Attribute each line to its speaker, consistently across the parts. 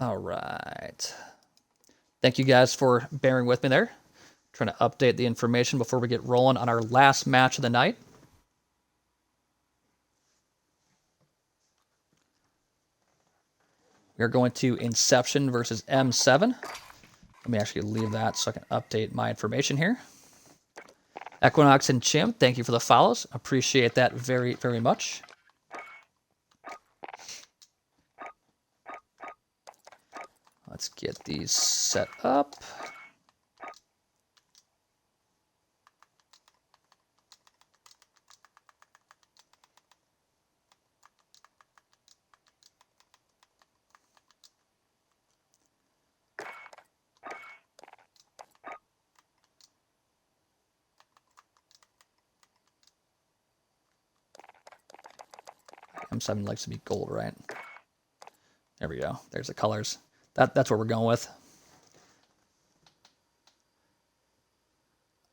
Speaker 1: All right. Thank you guys for bearing with me there. Trying to update the information before we get rolling on our last match of the night. We are going to Inception versus M7. Let me actually leave that so I can update my information here. Equinox and Chim, thank you for the follows. Appreciate that very, very much. Let's get these set up. M7 likes to be gold, right? There we go. There's the colors. That's what we're going with.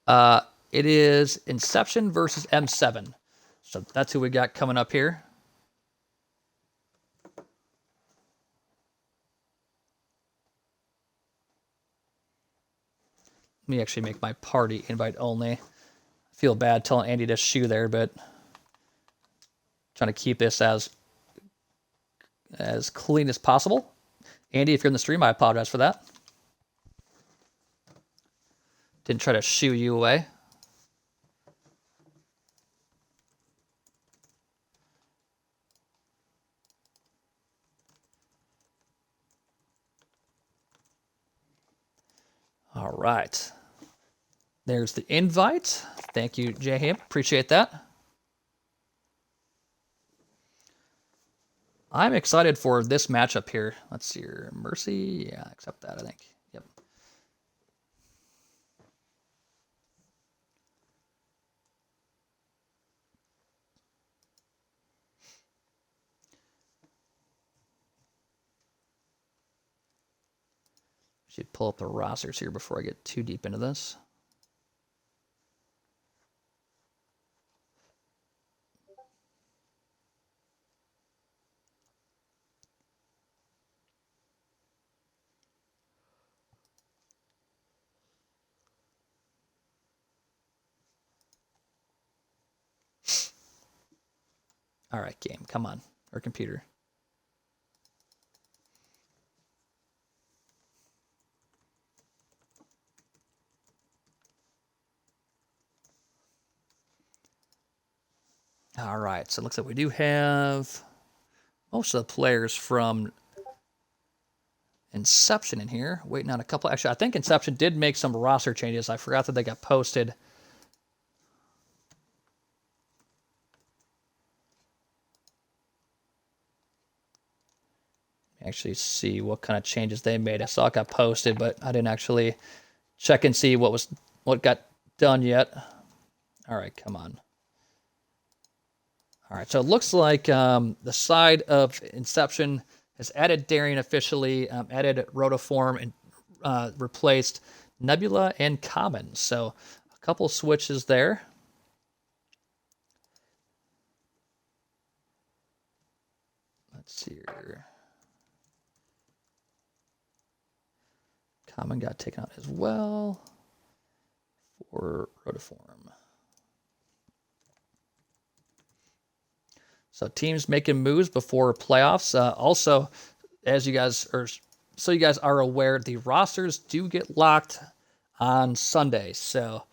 Speaker 1: It is Inception versus M7. So that's who we got coming up here. Let me actually make my party invite only. I feel bad telling Andy to shoo there, but trying to keep this as clean as possible. Andy, if you're in the stream, I apologize for that. Didn't try to shoo you away. All right. There's the invite. Thank you, Jahim. Appreciate that. I'm excited for this matchup here. Let's see here. Mercy. Yeah, accept that, I think. Yep. Should pull up the rosters here before I get too deep into this. All right, game, come on, or computer. All right, so it looks like we do have most of the players from Inception in here. Waiting on a couple. Actually, I think Inception did make some roster changes. I forgot that they got posted. Actually see what kind of changes they made. I saw it got posted, but I didn't actually check and see what got done yet. All right, come on. All right, so it looks like the side of Inception has added Darian officially, added Rotoform, and replaced Nebula and Common. So a couple switches there. Let's see here. Common got taken out as well for Rotoform. So teams making moves before playoffs. Also, as you guys are aware, the rosters do get locked on Sunday. So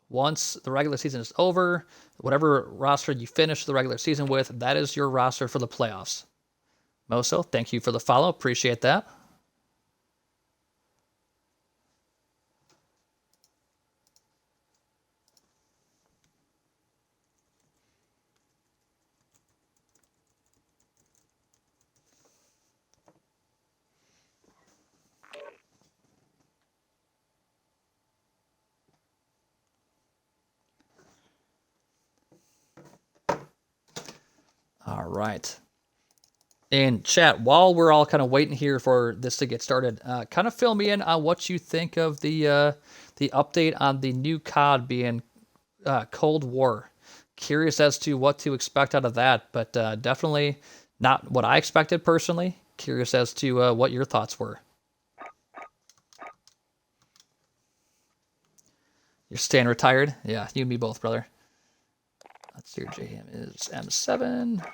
Speaker 1: once the regular season is over, whatever roster you finish the regular season with, that is your roster for the playoffs. Moso, thank you for the follow. Appreciate that. All right. And chat, while we're all kind of waiting here for this to get started, kind of fill me in on what you think of the update on the new COD being Cold War. Curious as to what to expect out of that, but definitely not what I expected personally. curious as to what your thoughts were. You're staying retired? Yeah, you and me both, brother. Let's see, your JM is M7.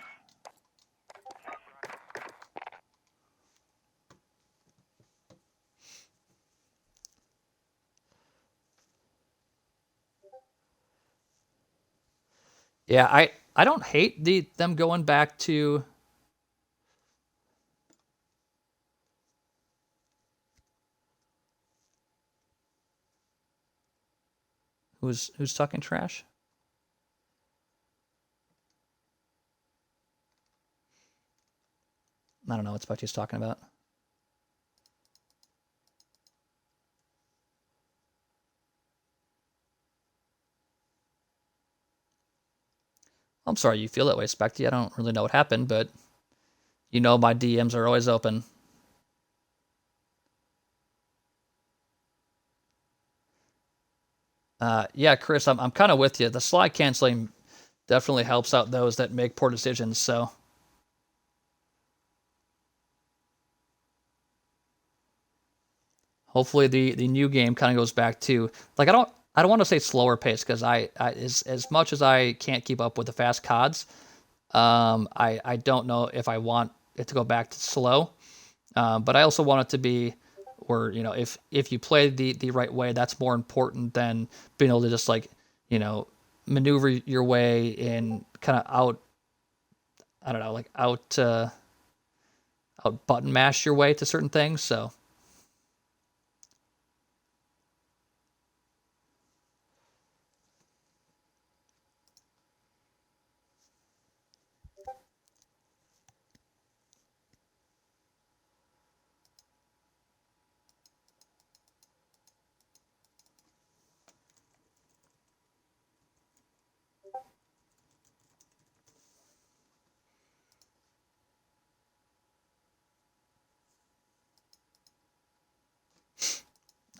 Speaker 1: Yeah, I don't hate them going back to who's talking trash? I don't know what Spudgy's talking about. I'm sorry you feel that way, Specty. I don't really know what happened, but you know my DMs are always open. Yeah, Chris, I'm kind of with you. The slide canceling definitely helps out those that make poor decisions, so. Hopefully the new game kind of goes back to, like, I don't want to say slower pace, because as much as I can't keep up with the fast CODs, I don't know if I want it to go back to slow. But I also want it to be where, you know, if you play the right way, that's more important than being able to just, like, you know, maneuver your way in kind of out, I don't know, like out button mash your way to certain things. So.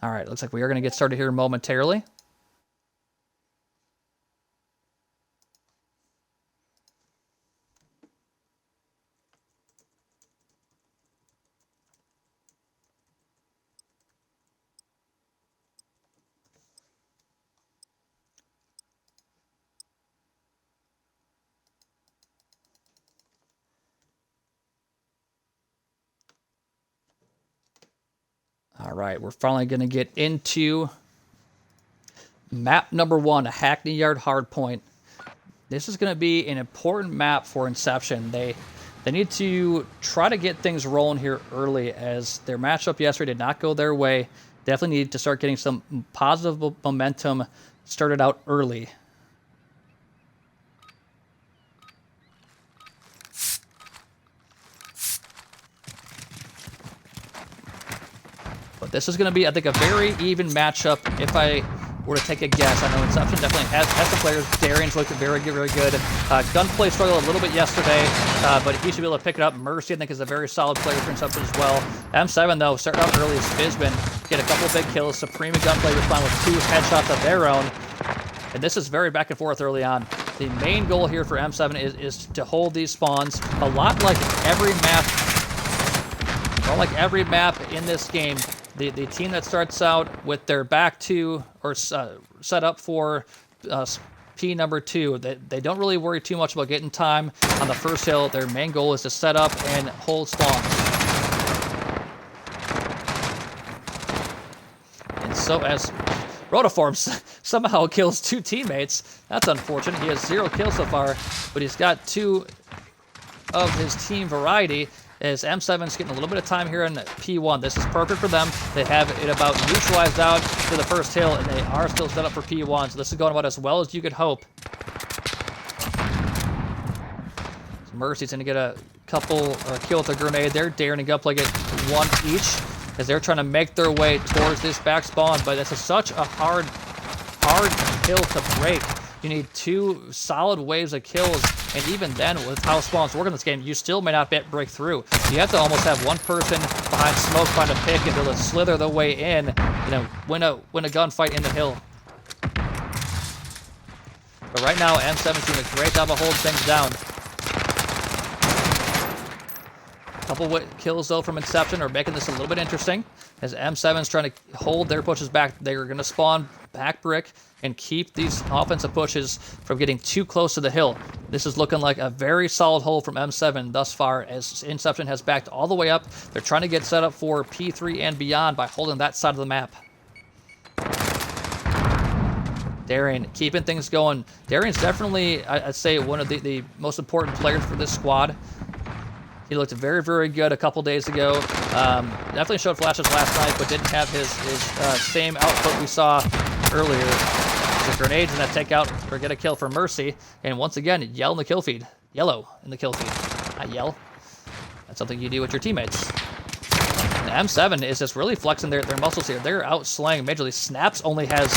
Speaker 1: All right, looks like we are going to get started here momentarily. All right, we're finally going to get into map number 1, Hackney Yard Hardpoint. This is going to be an important map for Inception. They need to try to get things rolling here early, as their matchup yesterday did not go their way. Definitely need to start getting some positive momentum started out early. But this is going to be, I think, a very even matchup if I were to take a guess. I know Inception definitely has some players. Darian's looked very good. Gunplay struggled a little bit yesterday, but he should be able to pick it up. Mercy, I think, is a very solid player for Inception as well. M7, though, starting out early as Fizbin, get a couple big kills. Supreme and Gunplay respond with 2 headshots of their own. And this is very back and forth early on. The main goal here for M7 is to hold these spawns. A lot like every map in this game, the team that starts out with their back to or set up for P number 2, they don't really worry too much about getting time on the first hill. Their main goal is to set up and hold spawns. And so as Rotiform somehow kills 2 teammates, that's unfortunate. He has 0 kills so far, but he's got 2 of his team variety, as M7's getting a little bit of time here in P1. This is perfect for them. They have it about neutralized out to the first hill, and they are still set up for P1, so this is going about as well as you could hope. So Mercy's going to get a couple kill with a grenade there. Darren and Gunplay get 1 each, as they're trying to make their way towards this back spawn, but this is such a hard hill to break. You need 2 solid waves of kills, and even then, with how spawns work in this game, you still may not break through. You have to almost have one person behind smoke find a pick and be able to slither their way in, you know, win a gunfight in the hill. But right now, M7's doing a great job of holding things down. Couple kills, though, from Inception are making this a little bit interesting. As M7's trying to hold their pushes back, they're going to spawn back brick and keep these offensive pushes from getting too close to the hill. This is looking like a very solid hold from M7 thus far, as Inception has backed all the way up. They're trying to get set up for P3 and beyond by holding that side of the map. Darian keeping things going. Darian's definitely, I'd say, one of the most important players for this squad. He looked very, very good a couple days ago. Definitely showed flashes last night, but didn't have his same output we saw earlier. The grenades and that takeout or get a kill for Mercy. And once again, yell in the kill feed. Yellow in the kill feed. Not yell. That's something you do with your teammates. And M7 is just really flexing their muscles here. They're out slaying majorly. Snaps only has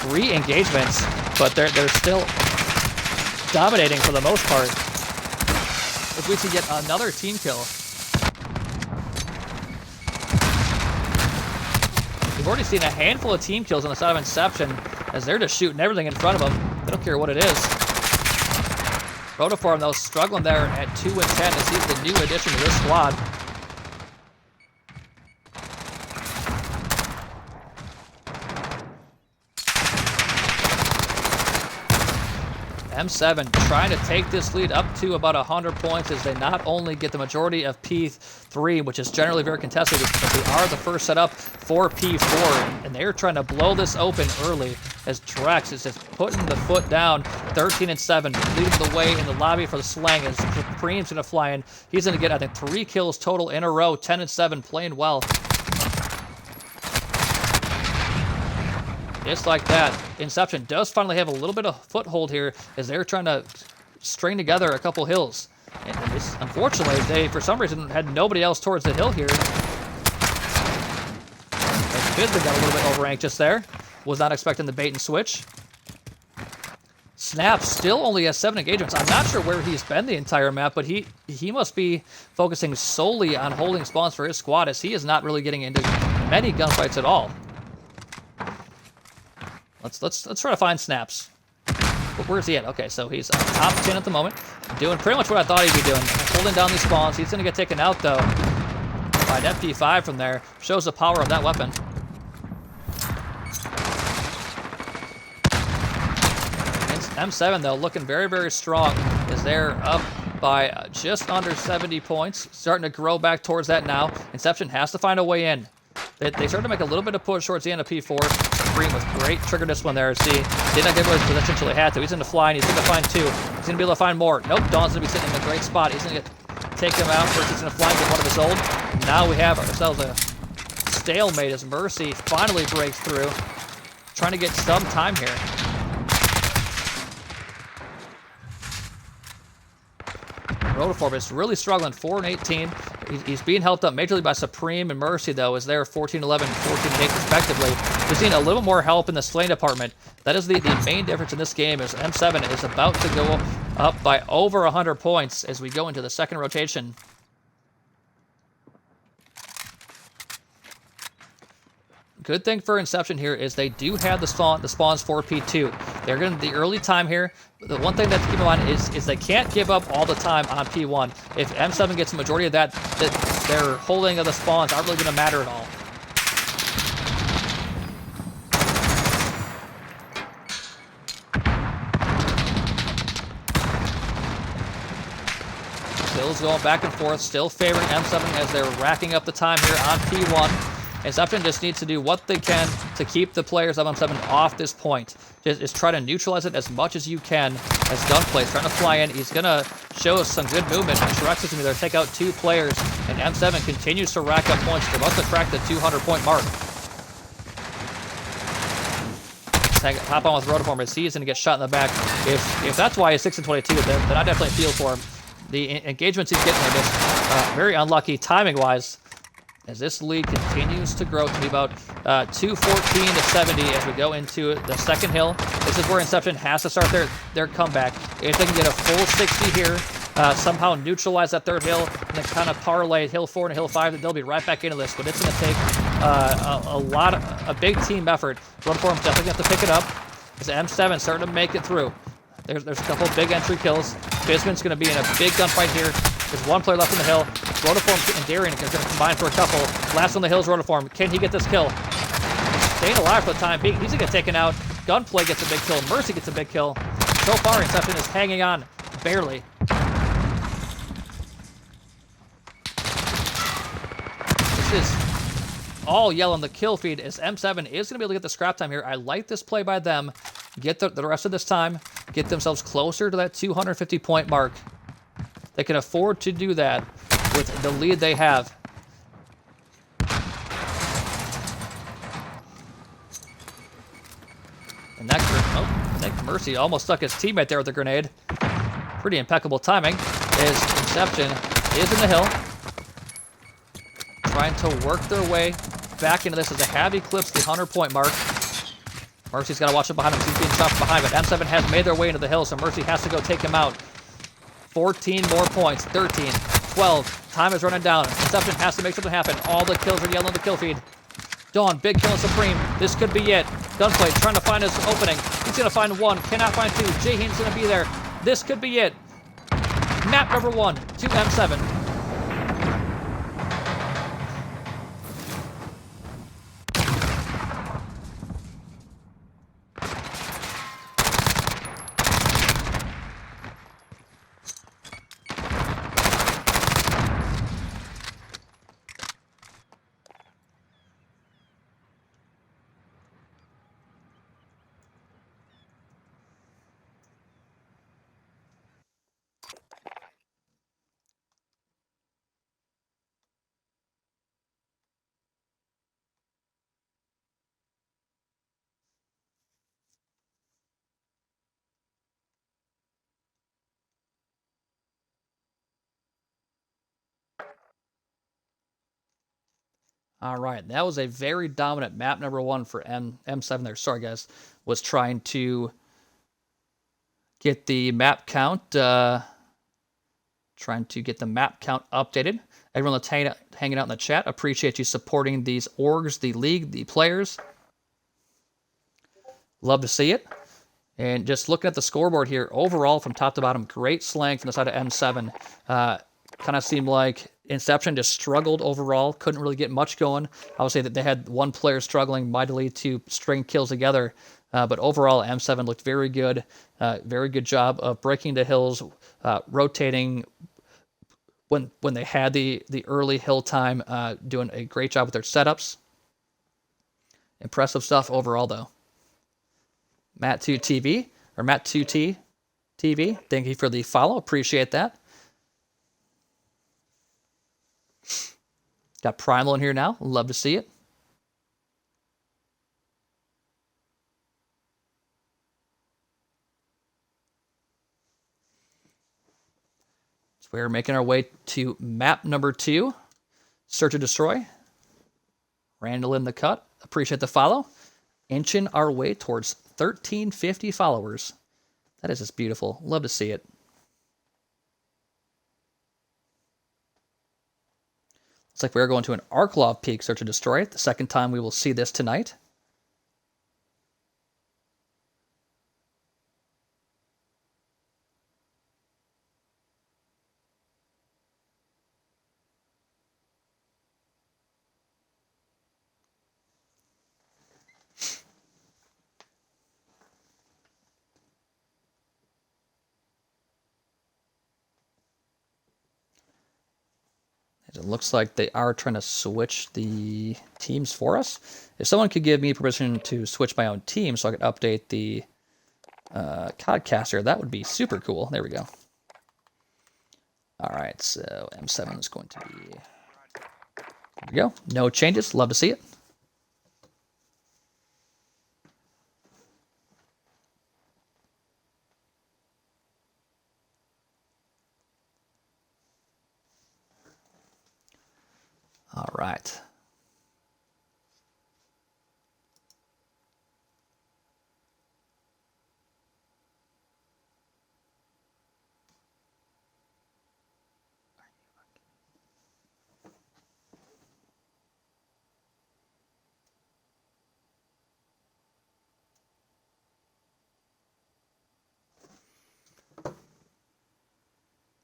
Speaker 1: 3 engagements, but they're still dominating for the most part. If we can get another team kill. We've already seen a handful of team kills on the side of Inception, as they're just shooting everything in front of them. They don't care what it is. Rotiform, though, struggling there at 2 and 10 as he's the new addition to this squad. M7 trying to take this lead up to about 100 points as they not only get the majority of P3, which is generally very contested, but they are the first setup for P4, and they're trying to blow this open early as Drex is just putting the foot down. 13 and 7, leading the way in the lobby for the slang as Supreme's going to fly in. He's going to get, I think, 3 kills total in a row. 10 and 7, playing well. Just like that, Inception does finally have a little bit of foothold here as they're trying to string together a couple hills. And unfortunately, they, for some reason, had nobody else towards the hill here. Fizzler got a little bit over anxious there. Was not expecting the bait and switch. Snap still only has 7 engagements. I'm not sure where he's been the entire map, but he must be focusing solely on holding spawns for his squad, as he is not really getting into many gunfights at all. Let's try to find Snaps. Where's he at? Okay, so he's top 10 at the moment. Doing pretty much what I thought he'd be doing. Holding down these spawns. He's going to get taken out, though, by an FP5 from there. Shows the power of that weapon. M7, though, looking very, very strong as they're up by just under 70 points. Starting to grow back towards that now. Inception has to find a way in. They started to make a little bit of push towards the end of P4. Supreme with great trigger discipline there. See, did not get away with position until he had to. He's going to fly, and he's going to find 2. He's going to be able to find more. Nope, Dawn's going to be sitting in a great spot. He's going to take him out first. He's going to fly and get one of his old. Now we have ourselves a stalemate as Mercy finally breaks through. Trying to get some time here. Rotiform is really struggling, 4 and 18. He's being helped up majorly by Supreme and Mercy, though, as they're 14-11 and 14-8 respectively. We've seen a little more help in the slaying department. That is the main difference in this game, as M7 is about to go up by over 100 points as we go into the second rotation. Good thing for Inception here is they do have the spawns for P2. They're going to the early time here. The one thing that to keep in mind is they can't give up all the time on P1. If M7 gets the majority of that, their holding of the spawns aren't really going to matter at all. Kills going back and forth, still favoring M7 as they're racking up the time here on P1. Inception just needs to do what they can to keep the players of M7 off this point. Just try to neutralize it as much as you can as Gunplay's trying to fly in. He's going to show us some good movement. Drex is going to there take out 2 players, and M7 continues to rack up points. They're about to crack the 200-point mark. Hop on with Rotiform as he's going to get shot in the back. If that's why he's 6 and 22, then I definitely feel for him. The engagements he's getting are just very unlucky timing-wise, as this lead continues to grow to be about 214 to 70 as we go into the second hill. This is where Inception has to start their comeback. If they can get a full 60 here, somehow neutralize that third hill, and then kind of parlay hill 4 and hill 5, then they'll be right back into this. But it's going to take a big team effort. Rotiform definitely have to pick it up. As M7 starting to make it through. There's a couple of big entry kills. Bisman's going to be in a big gunfight here. There's one player left on the hill. Rotiform and Darian are going to combine for a couple. Last on the hill is Rotiform. Can he get this kill? Staying alive for the time being. He's going to get taken out. Gunplay gets a big kill. Mercy gets a big kill. So far, Inception is hanging on. Barely. This is all yellow on the kill feed as M7 is going to be able to get the scrap time here. I like this play by them. Get the rest of this time. Get themselves closer to that 250 point mark. They can afford to do that with the lead they have. And that, I think Mercy almost stuck his teammate there with the grenade. Pretty impeccable timing as Inception is in the hill. Trying to work their way back into this as they have eclipsed the 100 point mark. Mercy's got to watch it behind him. He's being shot from behind, but M7 has made their way into the hill, so Mercy has to go take him out. 14 more points. 13, 12. Time is running down. Inception has to make something happen. All the kills are yellow on the kill feed. Dawn, big kill and Supreme. This could be it. Gunplay trying to find his opening. He's going to find one. Cannot find two. Jaheem's going to be there. This could be it. Map number 1 to M7. All right, that was a very dominant map number 1 for M7 there. Sorry, guys. Was trying to get the map count, updated. Everyone that's hanging out in the chat, appreciate you supporting these orgs, the league, the players. Love to see it. And just looking at the scoreboard here, overall from top to bottom, great slang from the side of M7. Kind of seemed like Inception just struggled overall, couldn't really get much going. I would say that they had one player struggling mightily to string kills together, but overall M7 looked very good. Very good job of breaking the hills, rotating when they had the early hill time, doing a great job with their setups. Impressive stuff overall, though. Matt2TV, or Matt2T TV, thank you for the follow. Appreciate that. Got Primal in here now. Love to see it. So we're making our way to map number 2. Search and Destroy. Randall in the cut. Appreciate the follow. Inching our way towards 1350 followers. That is just beautiful. Love to see it. Looks like we're going to an Arklov Peak Search and Destroy. The second time we will see this tonight. It looks like they are trying to switch the teams for us. If someone could give me permission to switch my own team so I could update the Codcaster, that would be super cool. There we go. All right, so M7 is going to be... There we go. No changes. Love to see it. All right.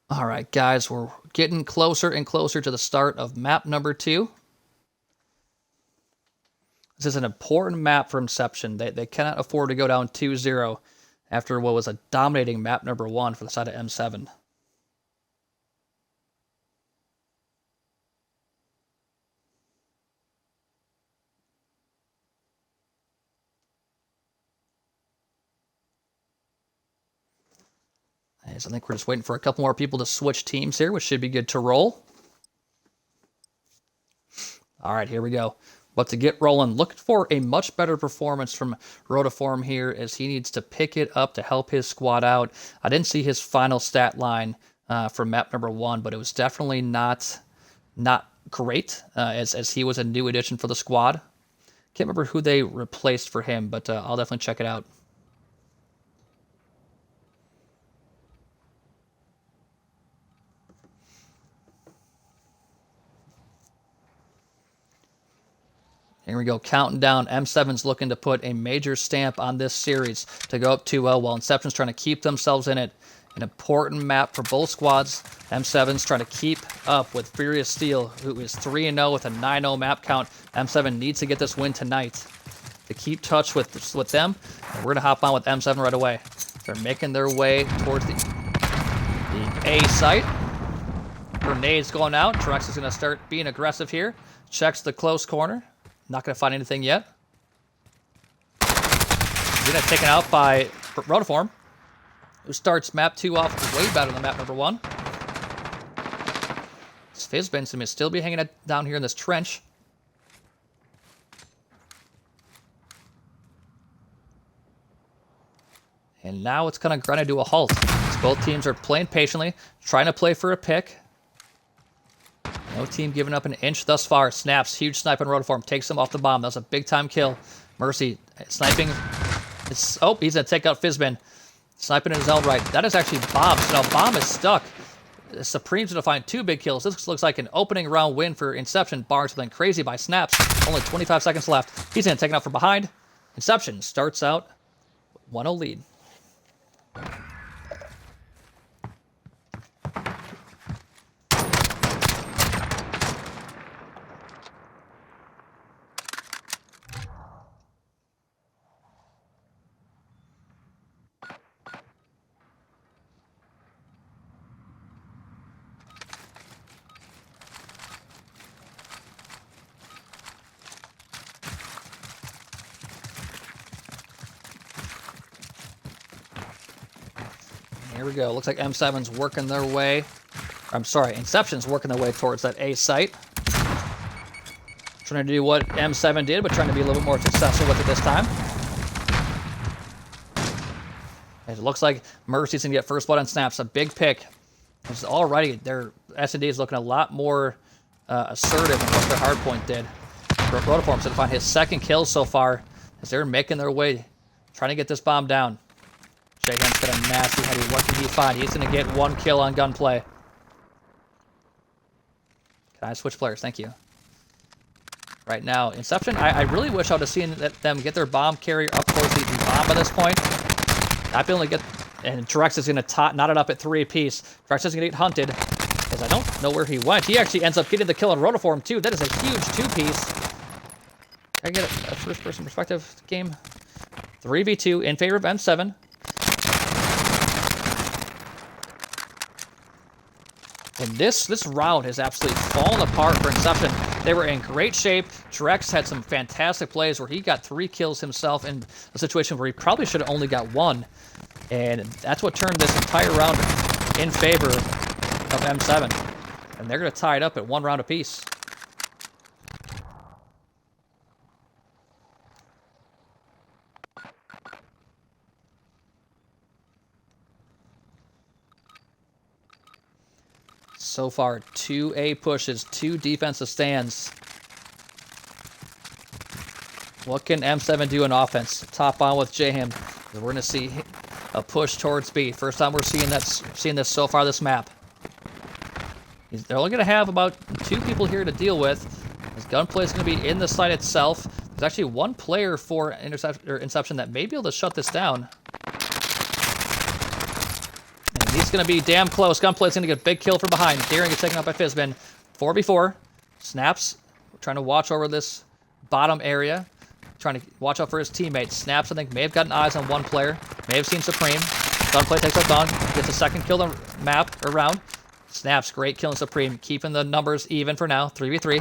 Speaker 1: All right, guys, we're getting closer and closer to the start of map number 2. This is an important map for Inception. They cannot afford to go down 2-0 after what was a dominating map number 1 for the side of M7. As I think we're just waiting for a couple more people to switch teams here, which should be good to roll. All right, here we go. But to get rolling, looking for a much better performance from Rotiform here as he needs to pick it up to help his squad out. I didn't see his final stat line for map number 1, but it was definitely not great as he was a new addition for the squad. Can't remember who they replaced for him, but I'll definitely check it out. Here we go, counting down. M7's looking to put a major stamp on this series to go up 2-0 while Inception's trying to keep themselves in it. An important map for both squads. M7's trying to keep up with Furious Steel, who is 3-0 with a 9-0 map count. M7 needs to get this win tonight to keep touch with them. And we're going to hop on with M7 right away. They're making their way towards the A site. Grenades going out. Trex is going to start being aggressive here. Checks the close corner. Not going to find anything yet. He's going to taken out by Rotiform, who starts map 2 off way better than map number 1. Fizzbin is still be hanging down here in this trench. And now it's kind of grinding to a halt. Both teams are playing patiently, trying to play for a pick. No team giving up an inch thus far. Snaps, huge snipe on Rotiform, takes him off the bomb. That was a big-time kill. Mercy sniping. He's going to take out Fizzbin. Sniping in his own right. That is actually Bomb. So now Bomb is stuck. Supreme's going to find 2 big kills. This looks like an opening round win for Inception. Barnes went crazy by Snaps. Only 25 seconds left. He's going to take it out from behind. Inception starts out 1-0 lead. Here we go. Looks like M7's working their way. I'm sorry, Inception's working their way towards that A site. Trying to do what M7 did, but trying to be a little bit more successful with it this time. It looks like Mercy's going to get first blood on Snaps. A big pick. It's already, their S&D is looking a lot more assertive than what their hardpoint did. Rotiform's going to find his second kill so far as they're making their way, trying to get this bomb down. Jayhen's got a nasty heavy. What can he find? He's going to get 1 kill on gunplay. Can I switch players? Thank you. Right now, Inception, I really wish I would have seen them get their bomb carrier up close to the bomb by this point. Not be able to get... And Drex is going to knot it up at 3 apiece. Drex is going to get hunted, because I don't know where he went. He actually ends up getting the kill on Rotiform, too. That is a huge 2-piece. Can I get a first-person perspective game? 3v2 in favor of M7. And this round has absolutely fallen apart for Inception. They were in great shape. Drex had some fantastic plays where he got 3 kills himself in a situation where he probably should have only got 1. And that's what turned this entire round in favor of M7. And they're going to tie it up at 1 round apiece. So far, 2 A pushes, 2 defensive stands. What can M7 do in offense? Top on with Jayhem. We're going to see a push towards B. First time we're seeing this so far this map. They're only going to have about 2 people here to deal with. His gunplay is going to be in the site itself. There's actually 1 player for Inception that may be able to shut this down. And He's going to be damn close. Gunplay's going to get a big kill from behind. Daring gets taken out by Fizbin. 4v4. Snaps. Trying to watch over this bottom area. Trying to watch out for his teammates. Snaps, I think, may have gotten eyes on one player. May have seen Supreme. Gunplay takes out Dawn. Gets a second kill on the map or round. Snaps, great kill on Supreme. Keeping the numbers even for now. 3v3.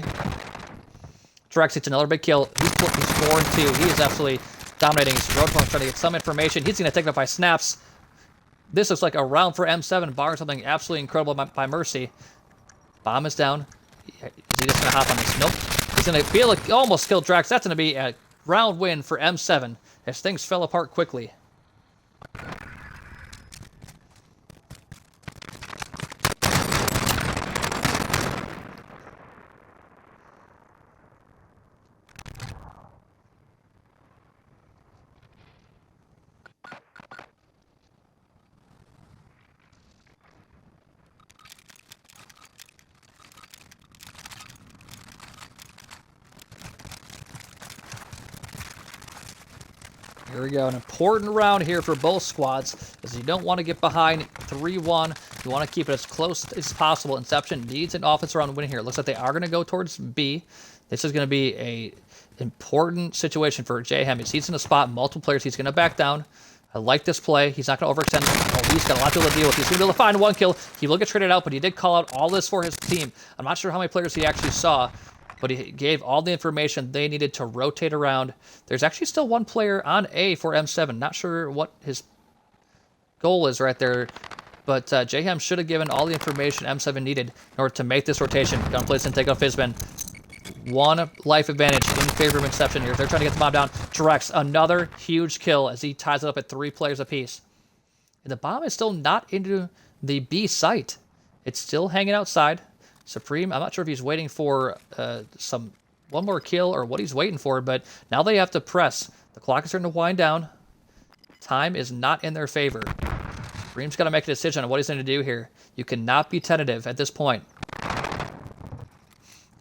Speaker 1: Drex gets another big kill. He's 4-2. He is absolutely dominating. Roadform trying to get some information. He's going to take it up by Snaps. This looks like a round for M7, barring something absolutely incredible by Mercy. Bomb is down. Is he just going to hop on this? Nope. He's going to be able to almost kill Drax. That's going to be a round win for M7 as things fell apart quickly. Here we go, an important round here for both squads, as you don't want to get behind 3-1. You want to keep it as close as possible. Inception needs an offensive round win here. It looks like they are going to go towards B. This is going to be a important situation for Jayhem. He's in a spot, multiple players. He's going to back down. I like this play. He's not going to overextend. Oh, he's got a lot to deal with. He's going to be able to find one kill. He will get traded out, but he did call out all this for his team. I'm not sure how many players he actually saw, but he gave all the information they needed to rotate around. There's actually still one player on A for M7. Not sure what his goal is right there, but Jayhem should have given all the information M7 needed in order to make this rotation. Gunplay's going to take out Fizbin. One life advantage in favor of Inception here. They're trying to get the bomb down. Drex, another huge kill as he ties it up at 3 players apiece. And the bomb is still not into the B site. It's still hanging outside. Supreme, I'm not sure if he's waiting for one more kill or what he's waiting for, but now they have to press. The clock is starting to wind down. Time is not in their favor. Supreme's got to make a decision on what he's going to do here. You cannot be tentative at this point.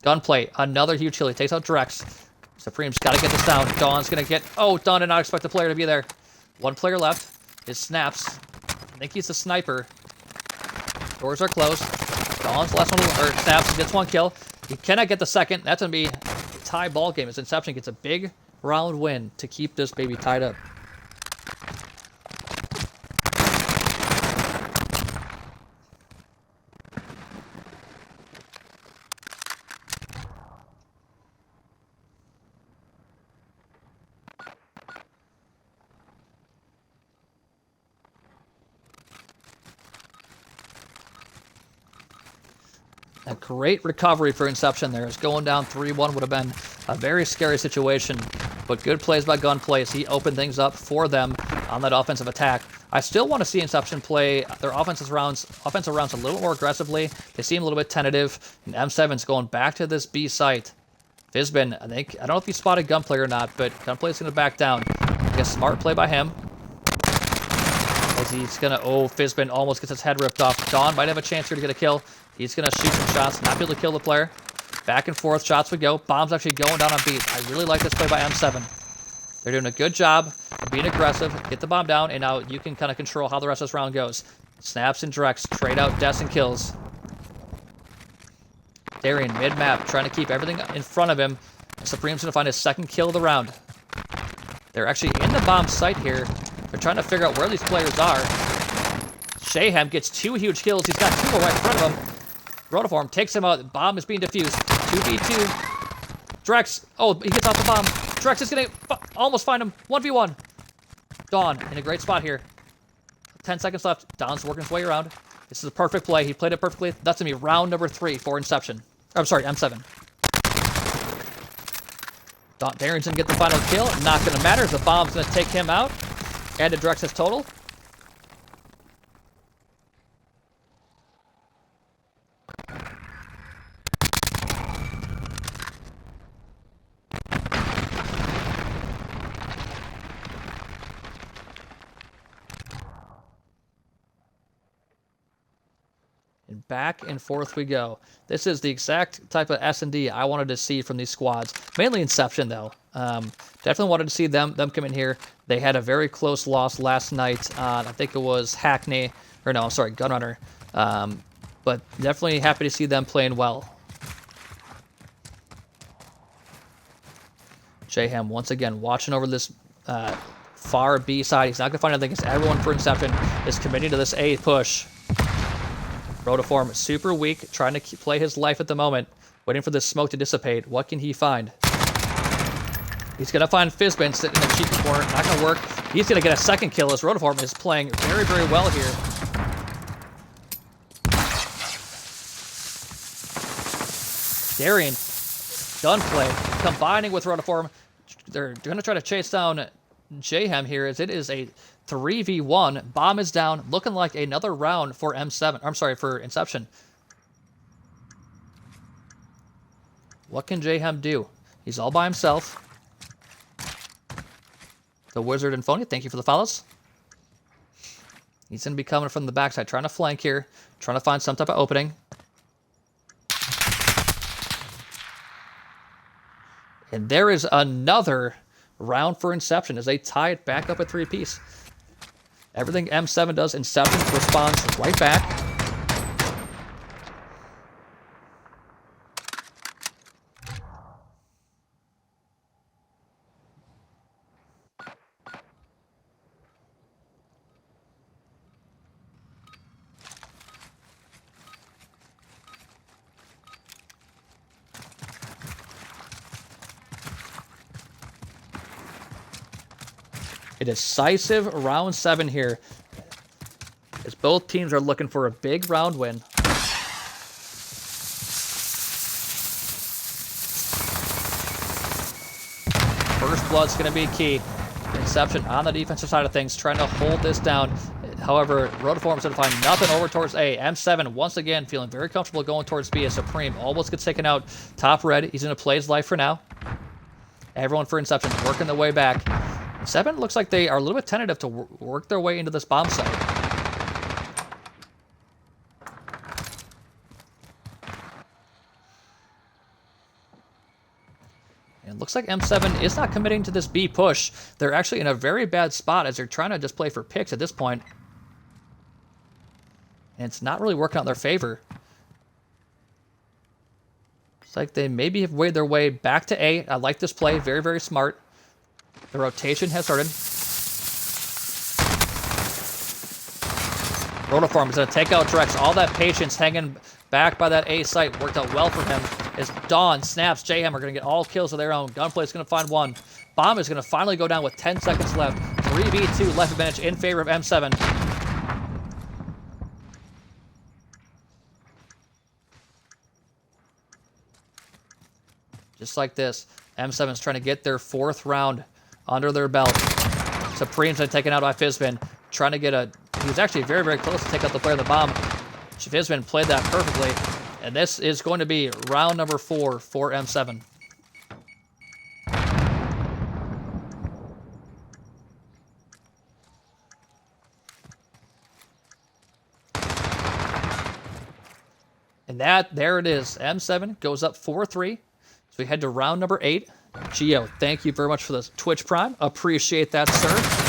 Speaker 1: Gunplay, another huge kill. He takes out Drex. Supreme's got to get this down. Dawn's going to get... Oh, Dawn did not expect the player to be there. One player left. His Snaps. I think he's the sniper. Doors are closed. Dawn's the last one, or Snaps gets one kill. He cannot get the second. That's going to be a tie ball game as Inception gets a big round win to keep this baby tied up. A great recovery for Inception there. As going down 3-1 would have been a very scary situation, but good plays by Gunplay as he opened things up for them on that offensive attack. I still want to see Inception play their offensive rounds a little more aggressively. They seem a little bit tentative, and M7's going back to this B site. Fizbin, I don't know if he spotted Gunplay or not, but Gunplay's going to back down. I guess smart play by him. As he's going to, Fizbin almost gets his head ripped off. Dawn might have a chance here to get a kill. He's going to shoot some shots, not be able to kill the player. Back and forth, shots would go. Bomb's actually going down on beat. I really like this play by M7. They're doing a good job of being aggressive. Get the bomb down, and now you can kind of control how the rest of this round goes. Snaps and Drex, trade out deaths and kills. Darian, mid-map, trying to keep everything in front of him. Supreme's going to find his second kill of the round. They're actually in the bomb site here. They're trying to figure out where these players are. Jayhem gets 2 huge kills. He's got 2 more right in front of him. Rotiform takes him out. Bomb is being defused. 2v2. Drex. Oh, he gets off the bomb. Drex is going to almost find him. 1v1. Dawn in a great spot here. 10 seconds left. Dawn's working his way around. This is a perfect play. He played it perfectly. That's going to be round number 3 for Inception. I'm sorry, M7. Darian's going to get the final kill. Not going to matter. The bomb's going to take him out. Add to Drex's total. And back and forth we go. This is the exact type of S&D I wanted to see from these squads. Mainly Inception, though. Definitely wanted to see them come in here. They had a very close loss last night on, I think it was Hackney. Or no, I'm sorry, Gunrunner. But definitely happy to see them playing well. Jayhem once again watching over this far B side. He's not going to find anything because everyone for Inception is committing to this A push. Rotiform super weak, trying to play his life at the moment, waiting for this smoke to dissipate. What can he find? He's going to find Fizbin sitting in the cheeky corner. Not going to work. He's going to get a second kill as Rotiform is playing very, very well here. Darian, gunplay, combining with Rotiform. They're going to try to chase down Jayhem here as it is a 3v1. Bomb is down, looking like another round for M7. I'm sorry, for Inception. What can Jayhem do? He's all by himself. The Wizard and Phony, thank you for the follows. He's going to be coming from the backside, trying to flank here, trying to find some type of opening. And there is another round for Inception as they tie it back up at 3-piece. Everything M7 does, Inception responds right back. A decisive round 7 here, as both teams are looking for a big round win. First blood's going to be key. Inception on the defensive side of things, trying to hold this down. However, Rotiform's going to find nothing over towards A. M7 once again feeling very comfortable going towards B as Supreme almost gets taken out. Top red, he's going to play his life for now. Everyone for Inception working their way back. 7 looks like they are a little bit tentative to work their way into this bomb site. And it looks like M7 is not committing to this B push. They're actually in a very bad spot as they're trying to just play for picks at this point. And it's not really working out in their favor. It's like they maybe have weighed their way back to A. I like this play. Very, very smart. The rotation has started. Rotiform is going to take out Drex. All that patience hanging back by that A site worked out well for him. As Dawn, Snaps, Jayhem are going to get all kills of their own. Gunplay is going to find one. Bomb is going to finally go down with 10 seconds left. 3v2 left advantage in favor of M7. Just like this, M7 is trying to get their 4th round under their belt. Supreme's been taken out by Fizbin. Trying to get a... He was actually very, very close to take out the player of the bomb. Fizbin played that perfectly. And this is going to be round number 4 for M7. And there it is. M7 goes up 4-3. So we head to round number 8. Gio, thank you very much for the Twitch Prime. Appreciate that, sir.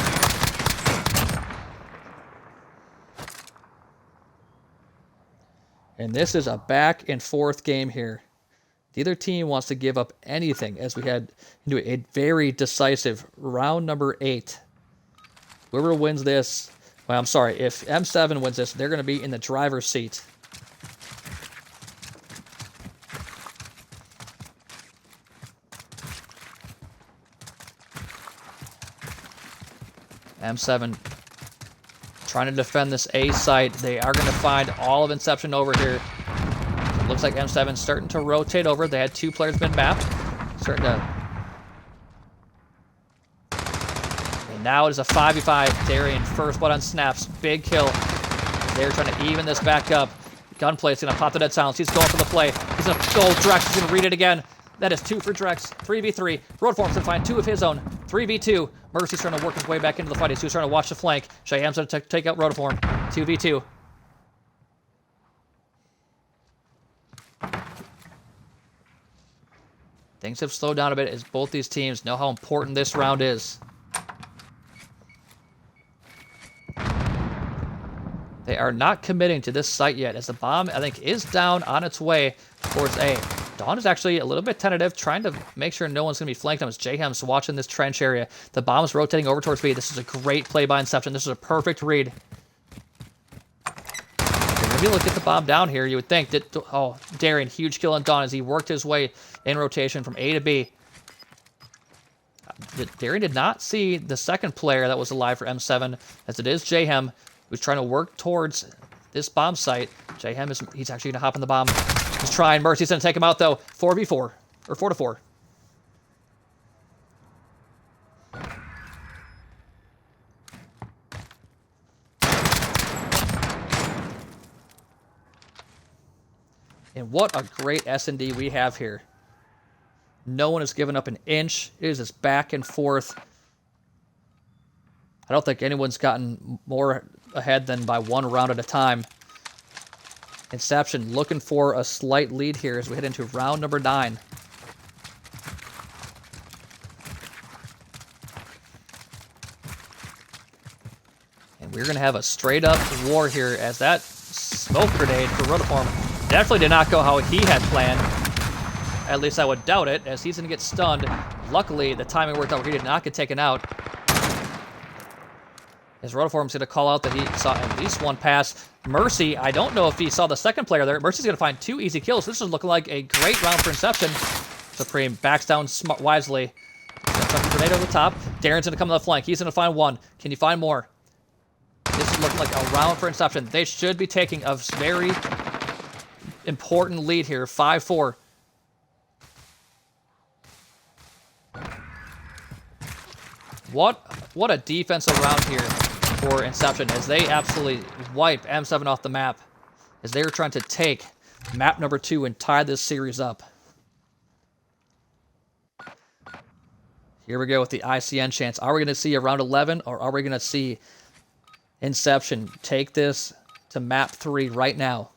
Speaker 1: And this is a back and forth game here. Neither team wants to give up anything as we head into a very decisive round number 8. Whoever wins this, well, I'm sorry, if M7 wins this, they're going to be in the driver's seat. M7 trying to defend this A site. They are going to find all of Inception over here. It looks like M7 starting to rotate over. They had 2 players been mapped. Starting to... And now it is a 5v5. Darian, first blood on Snaps. Big kill. They're trying to even this back up. Gunplay is going to pop the dead silence. He's going for the play. He's going to go Drex. He's going to read it again. That is 2 for Drex. 3v3. Rotiform's going to find 2 of his own. 3v2. Mercy's trying to work his way back into the fight. He's trying to watch the flank. Cheyam's going to take out Rotiform. 2v2. Things have slowed down a bit as both these teams know how important this round is. They are not committing to this site yet, as the bomb, I think, is down on its way towards A. Dawn is actually a little bit tentative, trying to make sure no one's going to be flanked him as Jayhem's watching this trench area. The bomb's rotating over towards B. This is a great play by Inception. This is a perfect read. Maybe look at the bomb down here. You would think that, oh, Darian, huge kill on Dawn as he worked his way in rotation from A to B. Darian did not see the second player that was alive for M7, as it is Jayhem, who's trying to work towards this bomb site. Jayhem he's actually going to hop on the bomb. He's trying. Mercy's going to take him out, though. 4v4, or 4-4. And what a great S&D we have here. No one has given up an inch. It is just back and forth. I don't think anyone's gotten more ahead than by one round at a time. Inception looking for a slight lead here as we head into round number 9. And we're going to have a straight-up war here as that smoke grenade for Rotiform definitely did not go how he had planned. At least I would doubt it, as he's going to get stunned. Luckily, the timing worked out where he did not get taken out. As Rotiform's going to call out that he saw at least one pass. Mercy, I don't know if he saw the second player there. Mercy's going to find 2 easy kills. This is looking like a great round for Inception. Supreme backs down wisely. Chuck a grenade over the top. Darren's going to come to the flank. He's going to find 1. Can you find more? This is looking like a round for Inception. They should be taking a very important lead here. 5-4. What a defensive round here for Inception, as they absolutely wipe M7 off the map, as they are trying to take map number 2 and tie this series up. Here we go with the ICN chance. Are we going to see a round 11, or are we going to see Inception take this to map 3 right now?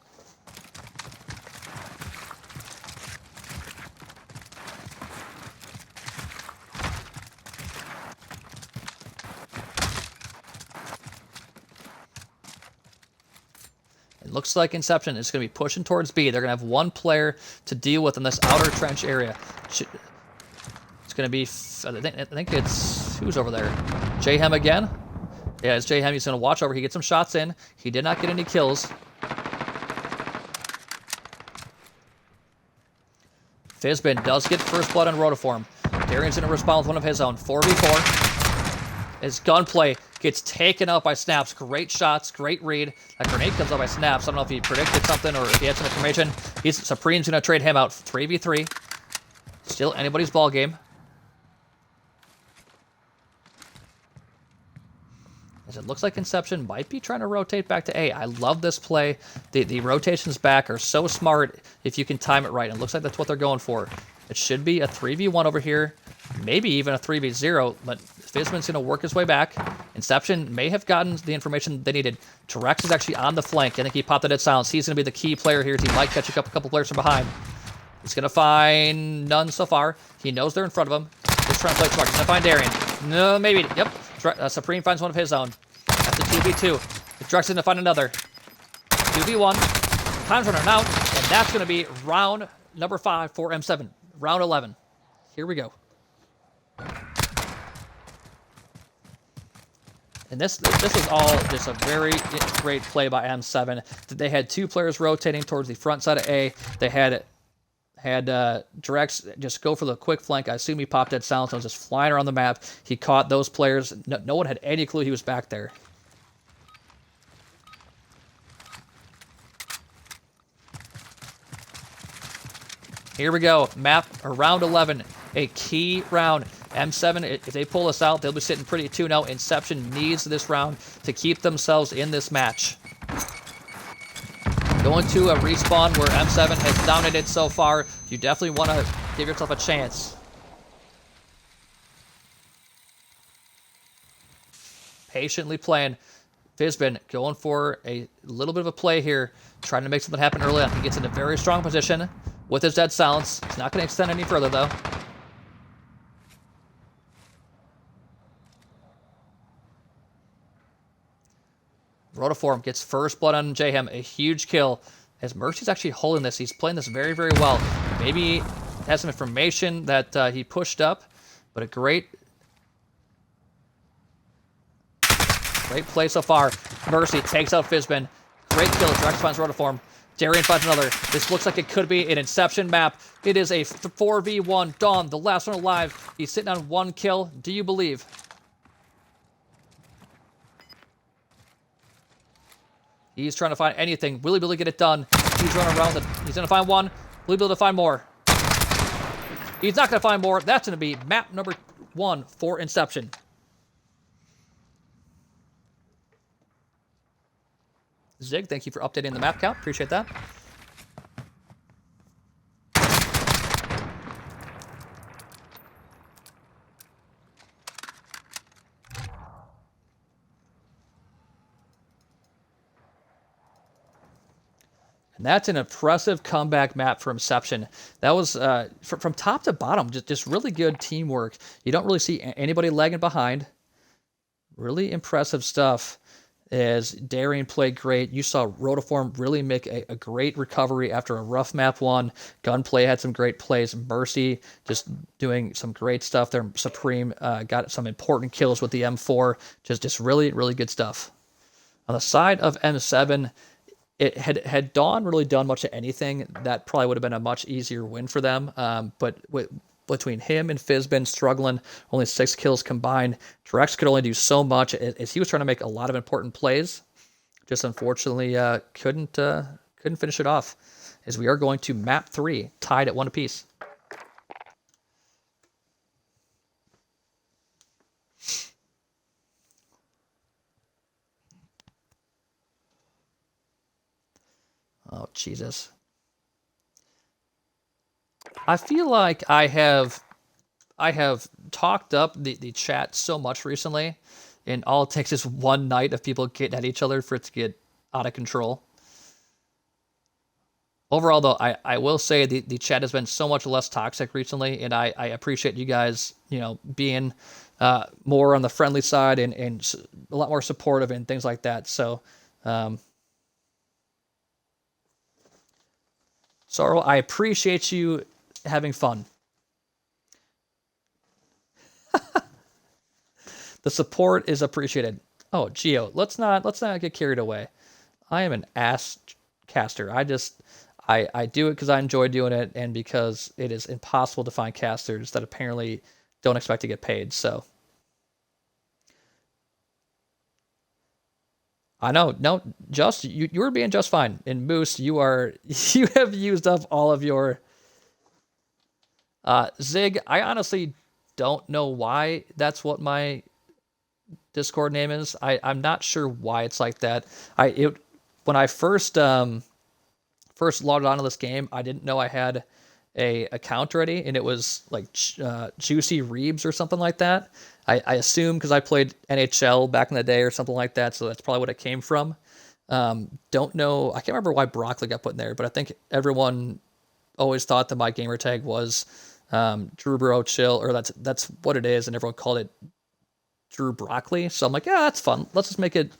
Speaker 1: It looks like Inception is going to be pushing towards B. They're going to have 1 player to deal with in this outer trench area. It's going to be, I think it's, who's over there? Jayhem again? Yeah, it's Jayhem. He's going to watch over. He gets some shots in. He did not get any kills. Fizbin does get first blood on Rotiform. Darian's going to respond with one of his own. 4v4. His gunplay gets taken out by Snaps. Great shots, great read. That grenade comes out by Snaps. I don't know if he predicted something or if he had some information. Supreme's going to trade him out. 3v3. Still anybody's ball game. As it looks like Inception might be trying to rotate back to A. I love this play. The rotations back are so smart if you can time it right. It looks like that's what they're going for. It should be a 3v1 over here. Maybe even a 3v0, but Fizman's going to work his way back. Inception may have gotten the information they needed. Terex is actually on the flank. I think he popped it at silence. He's going to be the key player here. He might catch a couple players from behind. He's going to find none so far. He knows they're in front of him. He's trying to play smart. He's going to find Darian. No, maybe. Yep. Supreme finds one of his own. That's a 2v2. Drex is going to find another. 2v1. Time's running out, and that's going to be round number 5 for M7. Round 11. Here we go. And this was all just a very great play by M7. They had 2 players rotating towards the front side of A. They had Drex just go for the quick flank. I assume he popped at silence and was just flying around the map. He caught those players. No one had any clue he was back there. Here we go. Round 11. A key round. M7, if they pull this out, they'll be sitting pretty 2-0. Inception needs this round to keep themselves in this match. Going to a respawn where M7 has dominated so far, you definitely want to give yourself a chance. Patiently playing. Fizbin going for a little bit of a play here, trying to make something happen early on. He gets in a very strong position with his dead silence. He's not going to extend any further, though. Rotiform gets first blood on Jayhem, a huge kill. As Mercy's actually holding this, he's playing this very, very well. Maybe has some information that he pushed up, but a great play so far. Mercy takes out Fizbin. Great kill. Drex finds Rotiform. Darian finds another. This looks like it could be an Inception map. It is a 4v1. Dawn, the last one alive. He's sitting on 1 kill. Do you believe? He's trying to find anything. Will he be able to get it done? He's running around. He's going to find one. Will he be able to find more? He's not going to find more. That's going to be map number 1 for Inception. Zig, thank you for updating the map count. Appreciate that. And that's an impressive comeback map for Inception. That was, from top to bottom, just really good teamwork. You don't really see anybody lagging behind. Really impressive stuff. As Darian played great. You saw Rotiform really make a great recovery after a rough map 1. Gunplay had some great plays. Mercy just doing some great stuff there. Supreme got some important kills with the M4. Just really, really good stuff. On the side of M7, it had Dawn really done much of anything, that probably would have been a much easier win for them. But between him and Fizbin struggling, only 6 kills combined, Drex could only do so much as he was trying to make a lot of important plays. Just unfortunately couldn't finish it off. As we are going to map 3, tied at 1 apiece. Oh, Jesus. I feel like I have talked up the chat so much recently, and all it takes is one night of people getting at each other for it to get out of control. Overall, though, I will say the chat has been so much less toxic recently, and I appreciate you guys, being more on the friendly side and a lot more supportive and things like that. So, Sorrel, I appreciate you having fun. The support is appreciated. Oh, Geo, let's not get carried away. I am an ass caster. I do it because I enjoy doing it, and because it is impossible to find casters that apparently don't expect to get paid. So I know, no, just you were being just fine. And Moose, you have used up all of your Zig. I honestly don't know why that's what my Discord name is. I'm not sure why it's like that. When I first logged onto this game, I didn't know I had a account ready, and it was like Juicy Reebs or something like that. I assume because I played NHL back in the day or something like that, so that's probably what it came from. Don't know. I can't remember why Broccoli got put in there, but I think everyone always thought that my gamer tag was Drew Bro Chill, or that's what it is, and everyone called it Drew Broccoli. So I'm like, yeah, that's fun. Let's just make it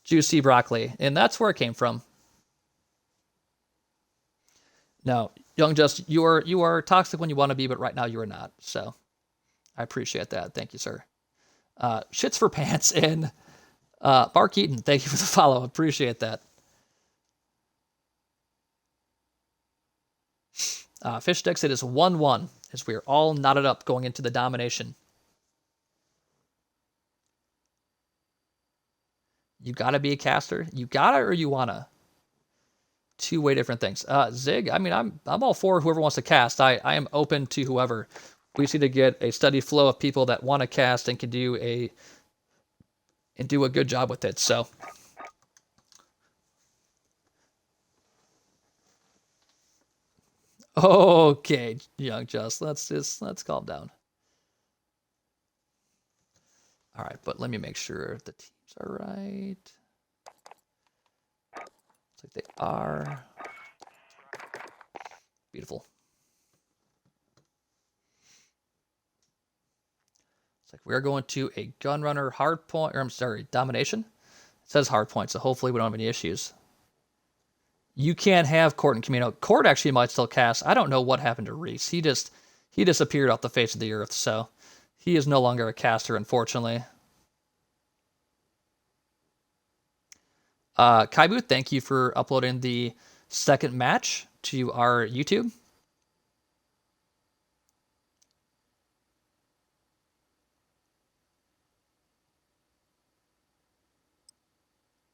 Speaker 1: Juicy Broccoli, and that's where it came from. No, Young Just, you are toxic when you want to be, but right now you are not. So I appreciate that. Thank you, sir. Shits for Pants and Mark Eaton, thank you for the follow. Appreciate that. Fish Sticks, it is 1-1 as we are all knotted up going into the domination. You gotta be a caster. You gotta or you wanna. Two-way different things. Zig, I mean, I'm all for whoever wants to cast. I am open to whoever. We just need to get a steady flow of people that want to cast and can do a good job with it. So, okay, Young Just, let's calm down. All right, but let me make sure the teams are right. Looks like they are. Beautiful. It's like we're going to a Gunrunner hardpoint, or I'm sorry, domination. It says hard point, so hopefully we don't have any issues. You can't have Court and Camino. Court actually might still cast. I don't know what happened to Reese. He disappeared off the face of the earth, so he is no longer a caster, unfortunately. Kaibu, thank you for uploading the second match to our YouTube.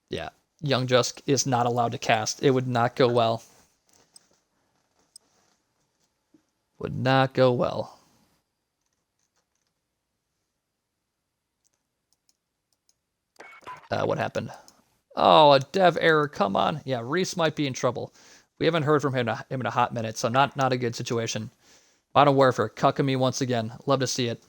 Speaker 1: Yeah, Young Jusk is not allowed to cast. It would not go well. Would not go well. What happened? Oh, a dev error. Come on. Yeah, Reese might be in trouble. We haven't heard from him in a hot minute, so not a good situation. Modern Warfare, cucking me once again. Love to see it.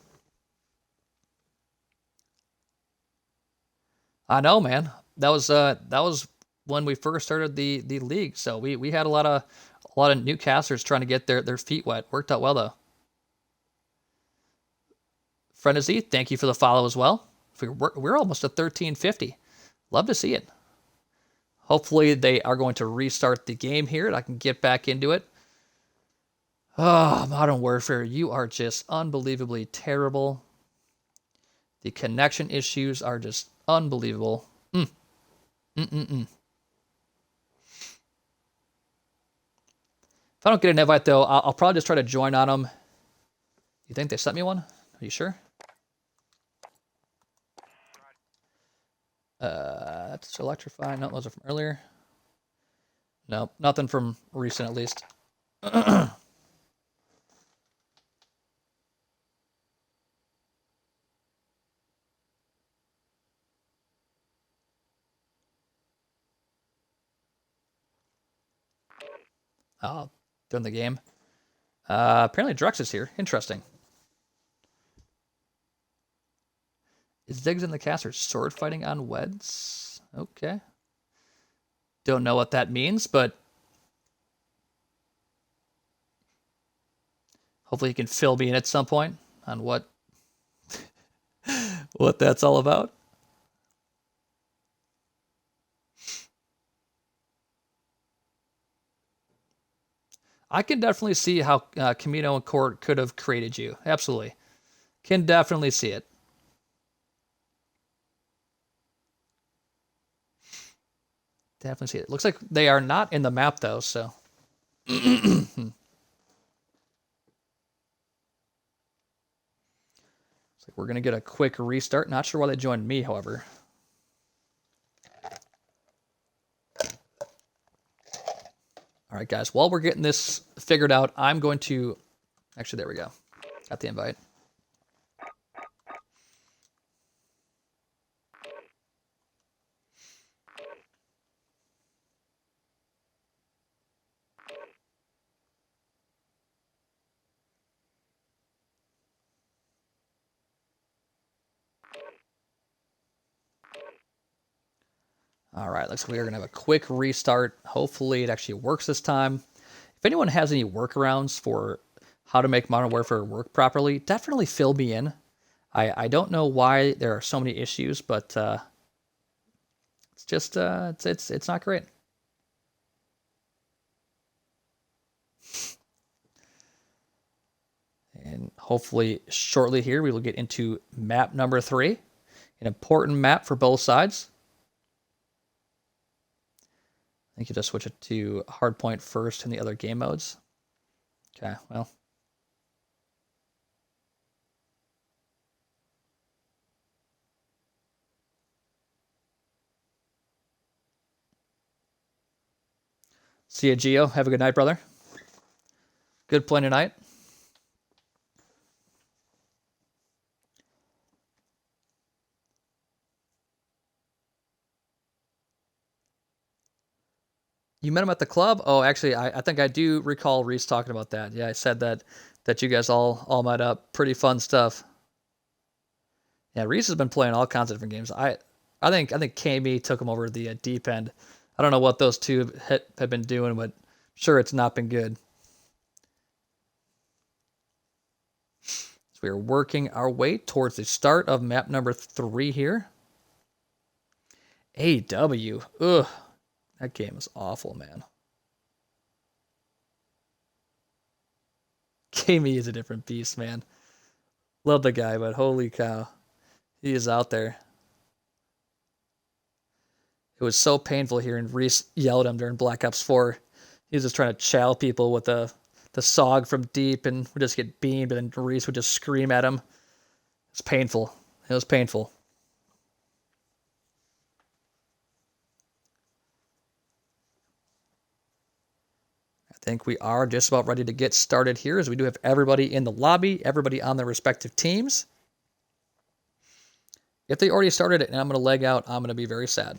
Speaker 1: I know, man. That was when we first started the league. So we had a lot of new casters trying to get their feet wet. Worked out well though. Frenzy, thank you for the follow as well. We're almost at 1350. Love to see it. Hopefully they are going to restart the game here and I can get back into it. Oh, Modern Warfare, you are just unbelievably terrible. The connection issues are just unbelievable. If I don't get an invite, though, I'll probably just try to join on them. You think they sent me one? Are you sure? That's Electrify. No, those are from earlier. Nope, nothing from recent at least. Oh, during the game. Apparently Drux is here. Interesting. Is Ziggs in the caster sword fighting on Weds? Okay. Don't know what that means, but hopefully he can fill me in at some point on what that's all about. I can definitely see how Camino and Court could have created you. Absolutely. Can definitely see it. Definitely see it. Looks like they are not in the map, though, so. Looks like we're going to get a quick restart. Not sure why they joined me, however. All right, guys. While we're getting this figured out, I'm going to... Actually, there we go. Got the invite. All right, looks like we are going to have a quick restart. Hopefully it actually works this time. If anyone has any workarounds for how to make Modern Warfare work properly, definitely fill me in. I don't know why there are so many issues, but it's just it's not great. And hopefully shortly here we will get into map number 3, an important map for both sides. I think you just switch it to hardpoint first in the other game modes. Okay, well. See you, Gio. Have a good night, brother. Good play tonight. You met him at the club? Oh, actually, I think I do recall Reese talking about that. Yeah, I said that you guys all met up. Pretty fun stuff. Yeah, Reese has been playing all kinds of different games. I think KME took him over the deep end. I don't know what those two have been doing, but I'm sure it's not been good. So we are working our way towards the start of map number 3 here. AW. Ugh. That game is awful, man. Gamey is a different beast, man. Love the guy, but holy cow. He is out there. It was so painful hearing Reese yell at him during Black Ops 4. He was just trying to chow people with the SOG from deep and would just get beamed, and then Reese would just scream at him. It's painful. It was painful. I think we are just about ready to get started here, as we do have everybody in the lobby, everybody on their respective teams. If they already started it and I'm going to leg out, I'm going to be very sad.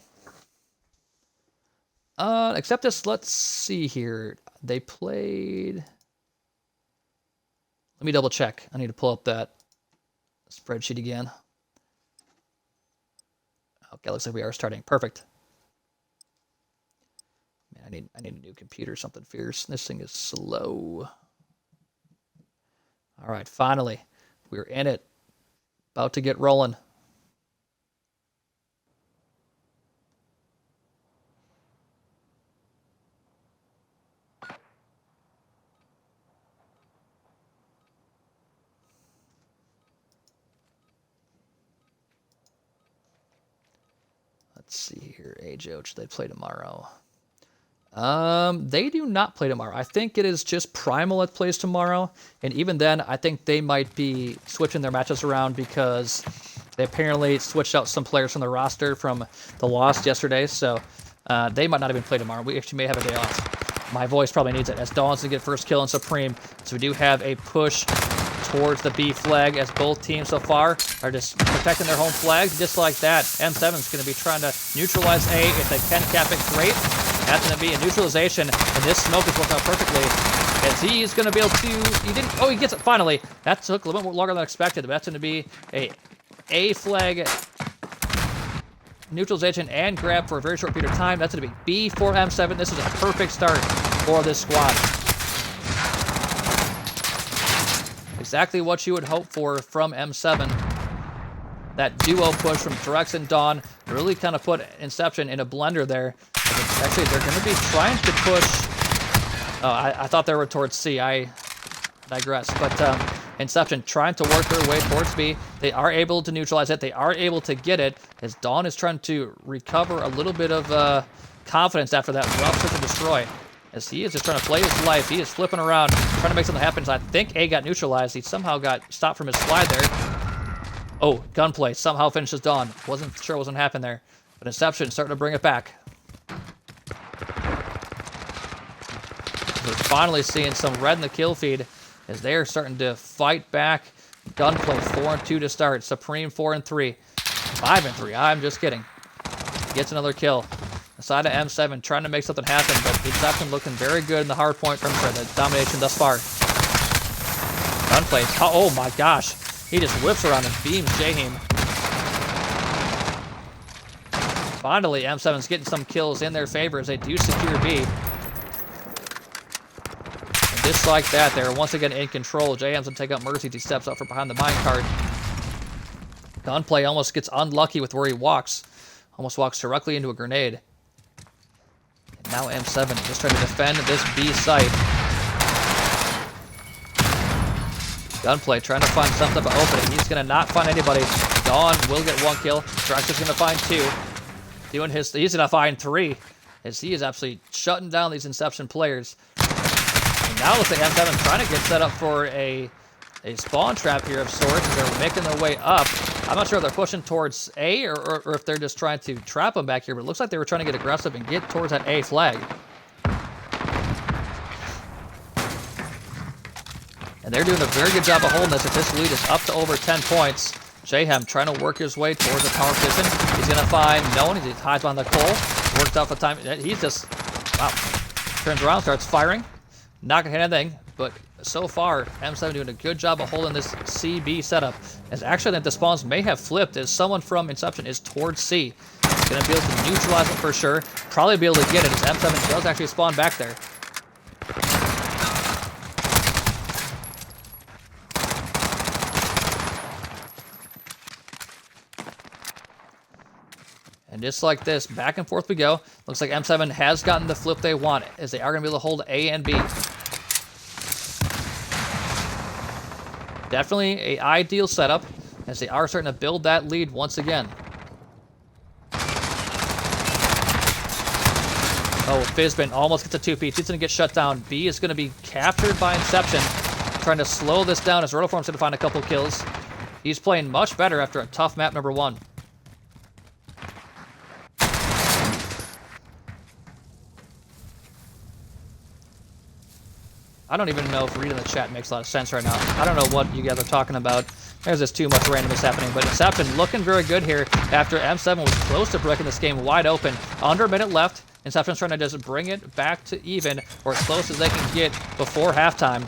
Speaker 1: Except this, let's see here. They played... Let me double check. I need to pull up that spreadsheet again. Okay, looks like we are starting. Perfect. Man, I need a new computer, something fierce. This thing is slow. All right, finally. We're in it. About to get rolling. Let's see here. AJ, should they play tomorrow? They do not play tomorrow. I think it is just Primal that plays tomorrow. And even then, I think they might be switching their matches around because they apparently switched out some players from the roster from the loss yesterday. So they might not even play tomorrow. We actually may have a day off. My voice probably needs it as Dawn's to get first kill in Supreme. So we do have a push towards the B flag, as both teams so far are just protecting their home flags. Just like that, M7's going to be trying to neutralize A. If they can cap it, great. That's going to be a neutralization, and this smoke is working out perfectly, as he's going to be able to... he gets it finally. That took a little bit longer than expected, but that's going to be A flag neutralization and grab for a very short period of time. That's going to be B for M7. This is a perfect start for this squad. Exactly what you would hope for from M7. That duo push from Drex and Dawn really kind of put Inception in a blender there. Actually, they're going to be trying to push... Oh, I thought they were towards C. I digress. But Inception trying to work their way towards B. They are able to neutralize it. They are able to get it, as Dawn is trying to recover a little bit of confidence after that rough search and destroy. As he is just trying to play his life. He is flipping around, trying to make something happen. I think A got neutralized. He somehow got stopped from his slide there. Oh, gunplay somehow finishes Dawn. Wasn't sure what was going to happen there. But Inception starting to bring it back. We're finally seeing some red in the kill feed as they are starting to fight back. Gunplay 4-2 to start. Supreme 4-3. 5-3. I'm just kidding. Gets another kill. Aside of M7 trying to make something happen, but Inception looking very good in the hard point from the domination thus far. Gunplay. Oh my gosh. He just whips around and beams Jahim. Finally, M7's getting some kills in their favor as they do secure B. And just like that, they're once again in control. Jahim's gonna take out Mercy as he steps up from behind the minecart. Gunplay almost gets unlucky with where he walks. Almost walks directly into a grenade. And now M7 just trying to defend this B site. Gunplay trying to find something but opening. He's going to not find anybody. Dawn will get one kill. Drax is going to find two. He's going to find three, as he is absolutely shutting down these Inception players. And now it looks like M7 trying to get set up for a spawn trap here of sorts, as they're making their way up. I'm not sure if they're pushing towards A or if they're just trying to trap them back here, but it looks like they were trying to get aggressive and get towards that A flag. And they're doing a very good job of holding this, as this lead is up to over 10 points. Jahim trying to work his way towards the tower position. He's going to find no one. He hides behind the coal. Worked out for time. He's just, wow. Turns around, starts firing. Not going to hit anything, but so far, M7 doing a good job of holding this CB setup. As actually, I think the spawns may have flipped, as someone from Inception is towards C. He's going to be able to neutralize it for sure. Probably be able to get it, as M7 does actually spawn back there. And just like this, back and forth we go. Looks like M7 has gotten the flip they want, as they are going to be able to hold A and B. Definitely an ideal setup, as they are starting to build that lead once again. Oh, Fizbin almost gets a 2-piece. He's going to get shut down. B is going to be captured by Inception, trying to slow this down as Rotoform's going to find a couple kills. He's playing much better after a tough map number 1. I don't even know if reading the chat makes a lot of sense right now. I don't know what you guys are talking about. There's just too much randomness happening. But Inception looking very good here after M7 was close to breaking this game wide open. Under a minute left. Inception's trying to just bring it back to even, or as close as they can get before halftime.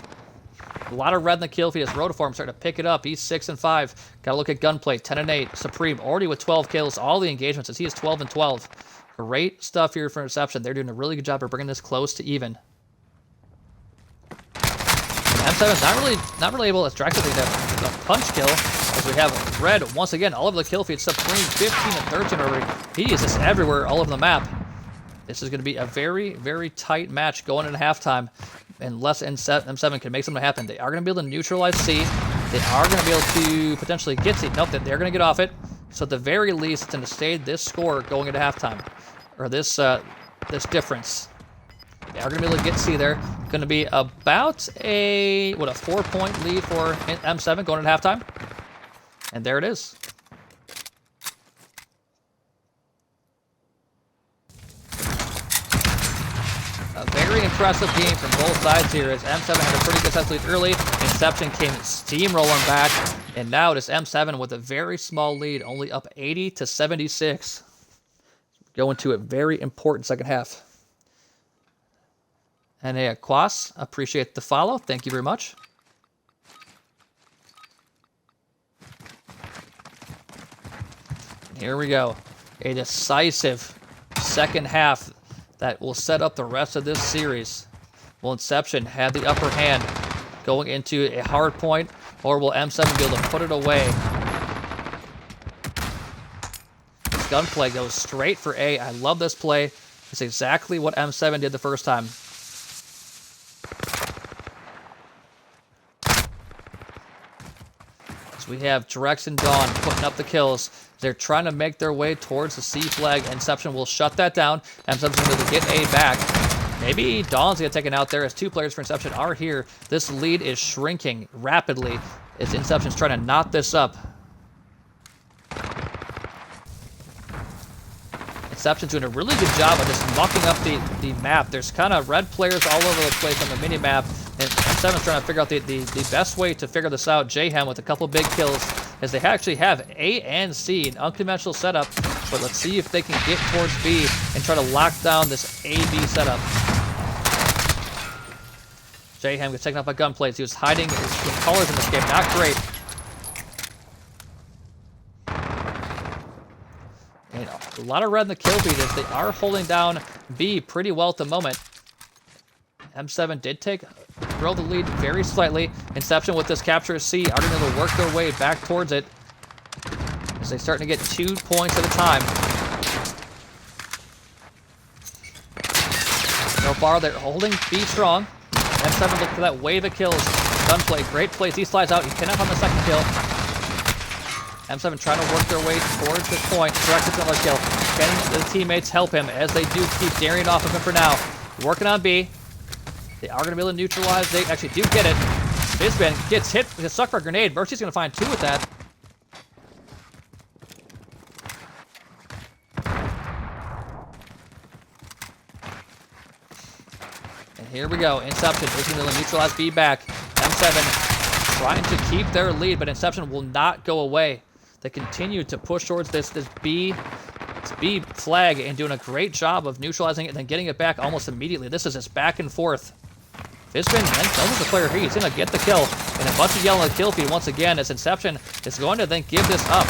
Speaker 1: A lot of red in the kill feed as Rotoform starting to pick it up. He's 6-5. Gotta look at Gunplay, 10-8. Supreme already with 12 kills. All the engagements as he is 12-12. Great stuff here for Inception. They're doing a really good job of bringing this close to even. M7's not really able to extract the punch kill, as we have red once again all over the kill feed. Supreme 15-13 already. He is just everywhere all over the map. This is going to be a very, very tight match going into halftime, unless M7 can make something happen. They are going to be able to neutralize C. They are going to be able to potentially get C. Nope, they're going to get off it. So at the very least, it's going to stay this score going into halftime, or this difference. They are going to be able to get C there. Going to be about a 4-point lead for M7 going into halftime. And there it is. A very impressive game from both sides here, as M7 had a pretty good set lead early. Inception came steamrolling back, and now it is M7 with a very small lead, only up 80-76. Going to a very important second half. And hey, Quas, appreciate the follow. Thank you very much. Here we go. A decisive second half that will set up the rest of this series. Will Inception have the upper hand going into a hard point, or will M7 be able to put it away? This gunplay goes straight for A. I love this play. It's exactly what M7 did the first time. So we have Drex and Dawn putting up the kills. They're trying to make their way towards the C flag. Inception will shut that down. M7's going to get A back. Maybe Dawn's going to take it out there, as 2 players for Inception are here. This lead is shrinking rapidly as Inception's trying to knot this up. Inception's doing a really good job of just mucking up the map. There's kind of red players all over the place on the mini-map, and Inception's trying to figure out the best way to figure this out. J-Ham with a couple big kills, as they actually have A and C, an unconventional setup, but let's see if they can get towards B and try to lock down this A-B setup. J-Ham gets taken off by gunplays. He was hiding his colors in this game. Not great. And a lot of red in the kill feed as they are holding down B pretty well at the moment. M7 did throw the lead very slightly. Inception with this capture of C are going to work their way back towards it, as they start to get 2 points at a time. So far, they're holding B strong. M7 look for that wave of kills. Gunplay, great plays. He slides out. He cannot on the second kill. M7 trying to work their way towards this point. Direct another kill. Can the teammates help him, as they do keep daring off of him for now. Working on B. They are going to be able to neutralize. They actually do get it. Fizbin gets hit with a suck for a grenade. Mercy's going to find 2 with that. And here we go. Inception is going to neutralize B back. M7 trying to keep their lead, but Inception will not go away. They continue to push towards this B flag and doing a great job of neutralizing it and then getting it back almost immediately. This is just back and forth. Fizbin knows the player here. He's going to get the kill. And a bunch of yellow in the kill feed once again, as Inception is going to then give this up.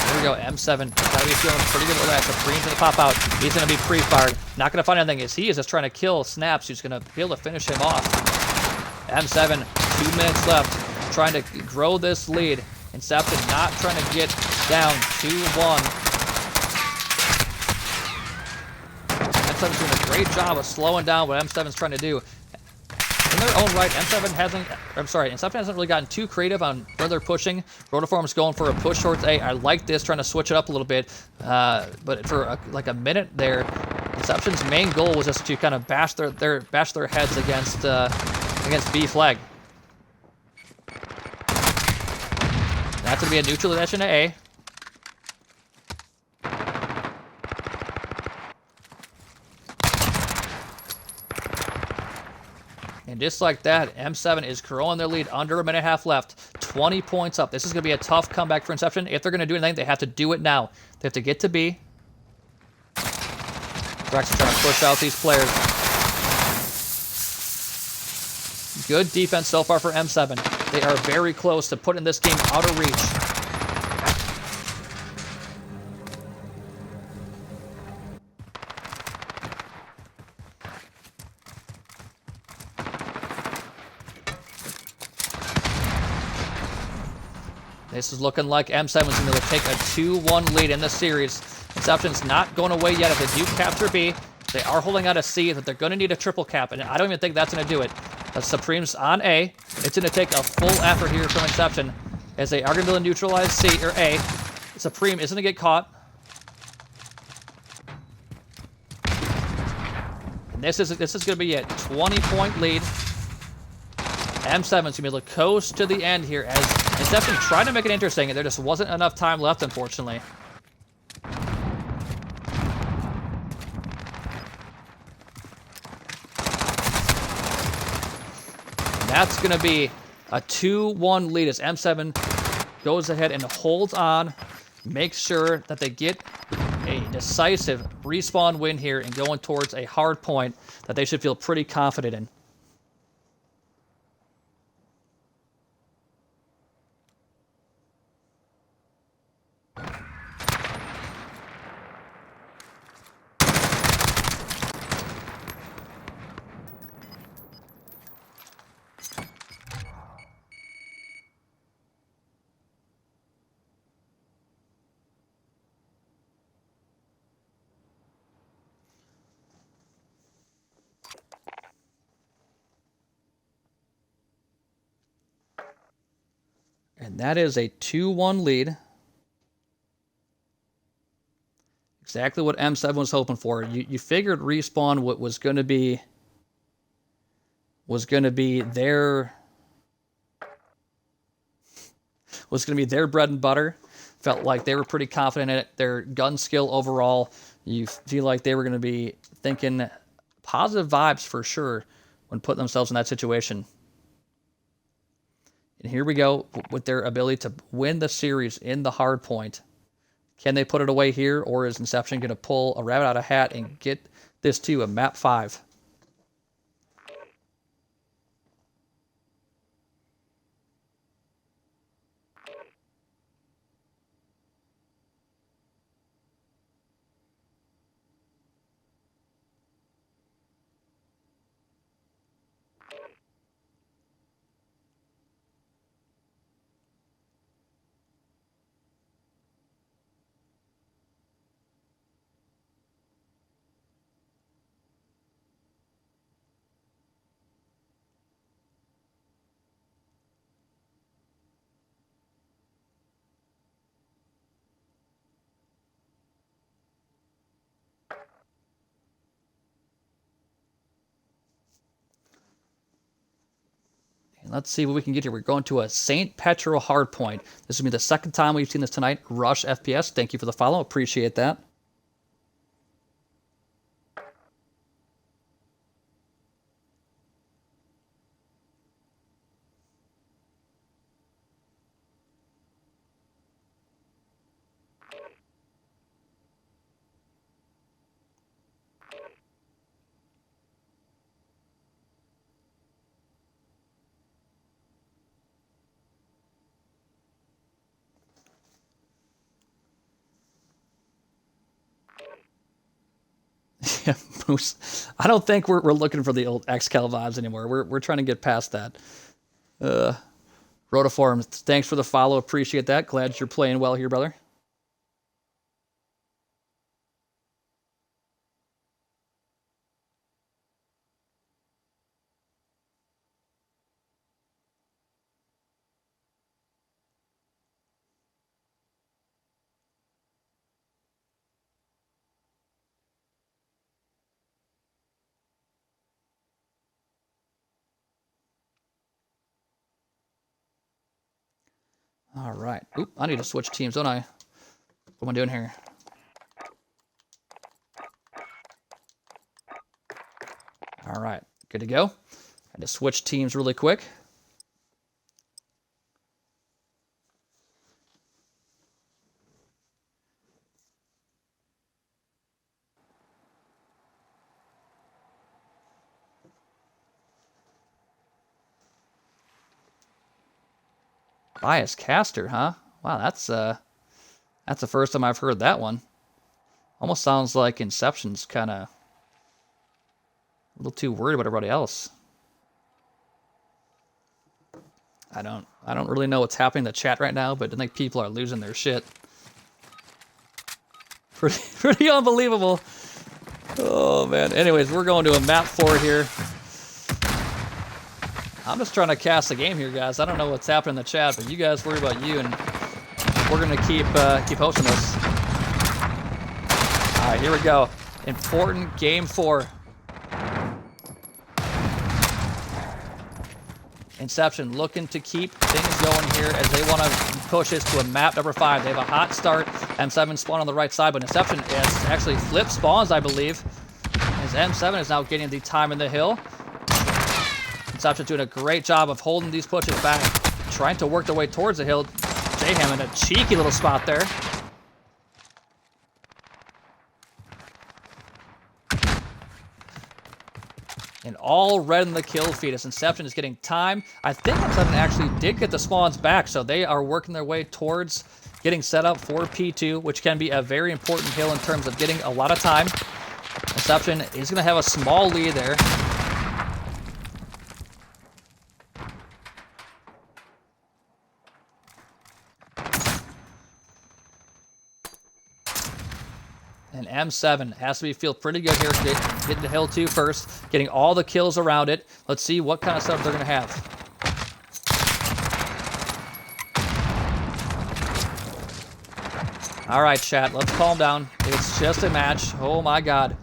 Speaker 1: Here we go. M7 gotta be feeling pretty good with that. Supreme's going to pop out. He's going to be pre-fired. Not going to find anything, as he is just trying to kill Snaps, who's going to be able to finish him off. M7, 2 minutes left, trying to grow this lead. Inception not trying to get down 2-1. M7's doing a great job of slowing down what M7's trying to do. In their own right, Inception hasn't really gotten too creative on where they're pushing. Rotiform's going for a push towards A. I like this, trying to switch it up a little bit. But for like a minute there, Inception's main goal was just to kind of bash their heads against B flag. That's going to be a neutralization to A. And just like that, M7 is growing their lead under a minute and a half left. 20 points up. This is going to be a tough comeback for Inception. If they're going to do anything, they have to do it now. They have to get to B. They're actually trying to push out these players. Good defense so far for M7. They are very close to putting this game out of reach. This is looking like M7's going to take a 2-1 lead in this series. Inception's not going away yet. If they do capture B, they are holding out a C, but they're going to need a triple cap, and I don't even think that's going to do it. Supreme's on A. It's going to take a full effort here from Inception as they are going to be able to neutralize C or A. Supreme isn't going to get caught. And this is going to be a 20-point lead. M7's going to be able to coast to the end here as Inception tried to make it interesting, and there just wasn't enough time left, unfortunately. And that's going to be a 2-1 lead as M7 goes ahead and holds on, makes sure that they get a decisive respawn win here and going towards a hard point that they should feel pretty confident in. And that is a 2-1 lead. Exactly what M7 was hoping for. You figured respawn was going to be their bread and butter. Felt like they were pretty confident in it. Their gun skill overall, you feel like they were going to be thinking positive vibes for sure when putting themselves in that situation. And here we go with their ability to win the series in the hard point. Can they put it away here, or is Inception going to pull a rabbit out of a hat and get this to a map 5? Let's see what we can get here. We're going to a St. Petro hardpoint. This will be the second time we've seen this tonight. Rush FPS, thank you for the follow. Appreciate that. Yeah, Moose. I don't think we're looking for the old XCal vibes anymore. We're trying to get past that. Rotiform, thanks for the follow. Appreciate that. Glad you're playing well here, brother. All right. Oop, I need to switch teams, don't I? What am I doing here? All right. Good to go. I just switch teams really quick. Bias caster, huh? Wow, that's the first time I've heard that one. Almost sounds like Inception's kind of a little too worried about everybody else. I don't really know what's happening in the chat right now, but I think people are losing their shit. Pretty unbelievable. Oh man. Anyways, we're going to a map 4 here. I'm just trying to cast the game here, guys. I don't know what's happening in the chat, but you guys worry about you, and we're gonna keep hosting this. All right, here we go. Important game 4. Inception looking to keep things going here as they want to push this to a map number 5. They have a hot start. M7 spawn on the right side, but Inception has actually flipped spawns, I believe, as M7 is now getting the time in the hill. Inception doing a great job of holding these pushes back, trying to work their way towards the hill. Jayham in a cheeky little spot there. And all red in the kill feed as Inception is getting time. I think M7 actually did get the spawns back, so they are working their way towards getting set up for P2, which can be a very important hill in terms of getting a lot of time. Inception is going to have a small lead there. And M7 has to feel pretty good here, getting the hill 2 first, getting all the kills around it. Let's see what kind of stuff they're going to have. All right, chat, let's calm down. It's just a match. Oh my God.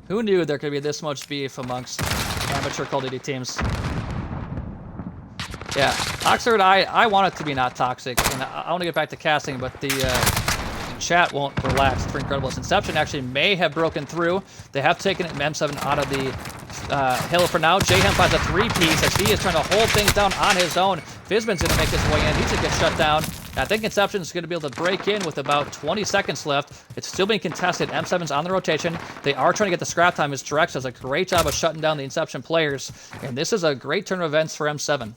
Speaker 1: Who knew there could be this much beef amongst amateur Call of Duty teams? Yeah, Oxford, I want it to be not toxic, and I want to get back to casting, but the chat won't relax for incredible. Inception actually may have broken through. They have taken M7 out of the hill for now. Jayham finds a 3-piece as he is trying to hold things down on his own. Fizman's going to make his way in. He's going to get shut down. I think Inception is going to be able to break in with about 20 seconds left. It's still being contested. M7's on the rotation. They are trying to get the scrap time. As Drex does a great job of shutting down the Inception players. And this is a great turn of events for M7.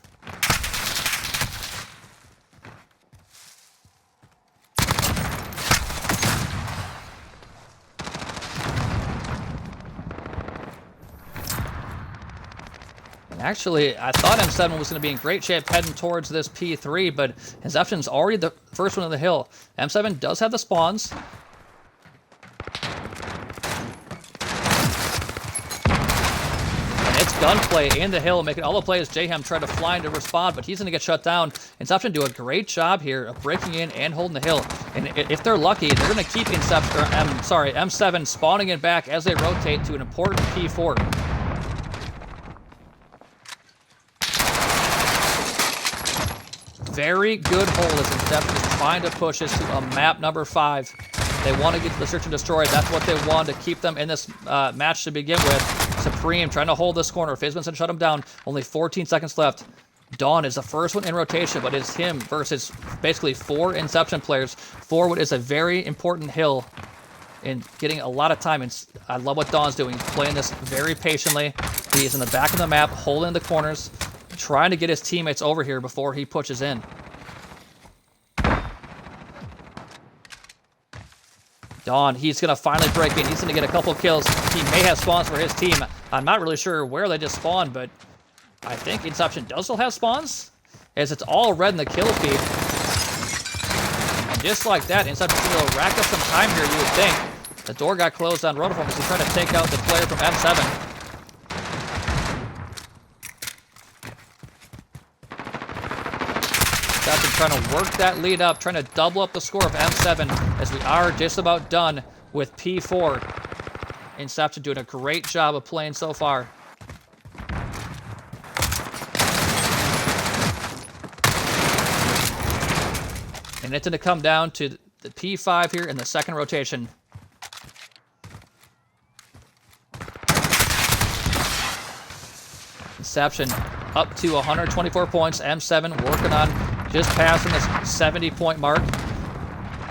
Speaker 1: Actually, I thought M7 was going to be in great shape heading towards this P3, but Inception's already the first one on the hill. M7 does have the spawns. And it's gunplay in the hill, making all the plays. Jayham tried to fly in to respond, but he's going to get shut down. Inception do a great job here of breaking in and holding the hill. And if they're lucky, they're going to keep M7 spawning it back as they rotate to an important P4. Very good hold as Inception is trying to push us to a map number 5. They want to get to the search and destroy. That's what they want to keep them in this match to begin with. Supreme trying to hold this corner. Fizman's going to shut him down. Only 14 seconds left. Dawn is the first one in rotation, but it's him versus basically 4 Inception players. Forward is a very important hill in getting a lot of time. And I love what Dawn's doing. He's playing this very patiently. He's in the back of the map, holding the corners, trying to get his teammates over here before he pushes in. Dawn, he's going to finally break in. He's going to get a couple kills. he may have spawns for his team. I'm not really sure where they just spawned, but I think Inception does still have spawns, as it's all red in the kill feed. And just like that, Inception will rack up some time here, you would think. The door got closed on Rotoform as he tried to take out the player from M7. Inception trying to work that lead up, trying to double up the score of M7 as we are just about done with P4. Inception doing a great job of playing so far. And it's going to come down to the P5 here in the second rotation. Inception up to 124 points. M7 working on just passing this 70-point mark.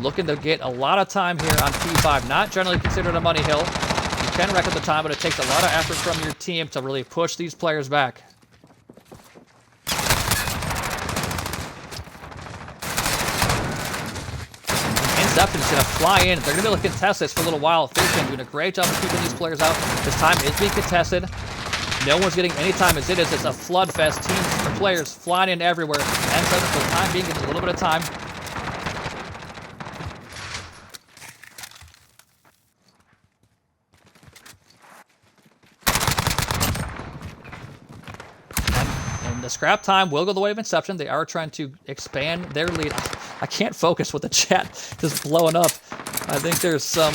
Speaker 1: Looking to get a lot of time here on P5. Not generally considered a money hill. You can rack up the time, but it takes a lot of effort from your team to really push these players back. Inception is going to fly in. They're going to be able to contest this for a little while. Fishman doing a great job of keeping these players out. This time is being contested. No one's getting any time as it is. It's a flood fest. Teams or players flying in everywhere. M7 for the time being getting a little bit of time. And the scrap time will go the way of Inception. They are trying to expand their lead. I can't focus with the chat just blowing up. I think there's some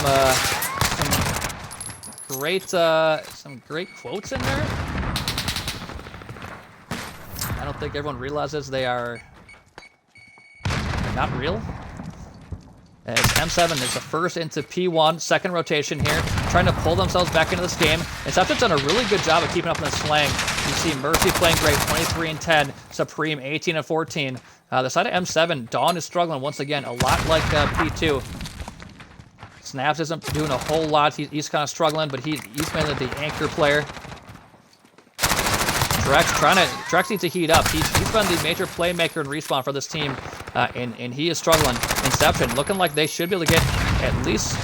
Speaker 1: great quotes in there. I don't think everyone realizes they are not real. As M7 is the first into P1, second rotation here, trying to pull themselves back into this game. Inception's done a really good job of keeping up in the slang. You see Mercy playing great, 23 and 10, Supreme 18 and 14. The side of M7, Dawn is struggling once again, a lot like P2. Snaps isn't doing a whole lot. He's kind of struggling, but he's mainly the anchor player. Drex needs to heat up. He's been the major playmaker and respawn for this team, and he is struggling. Inception looking like they should be able to get at least,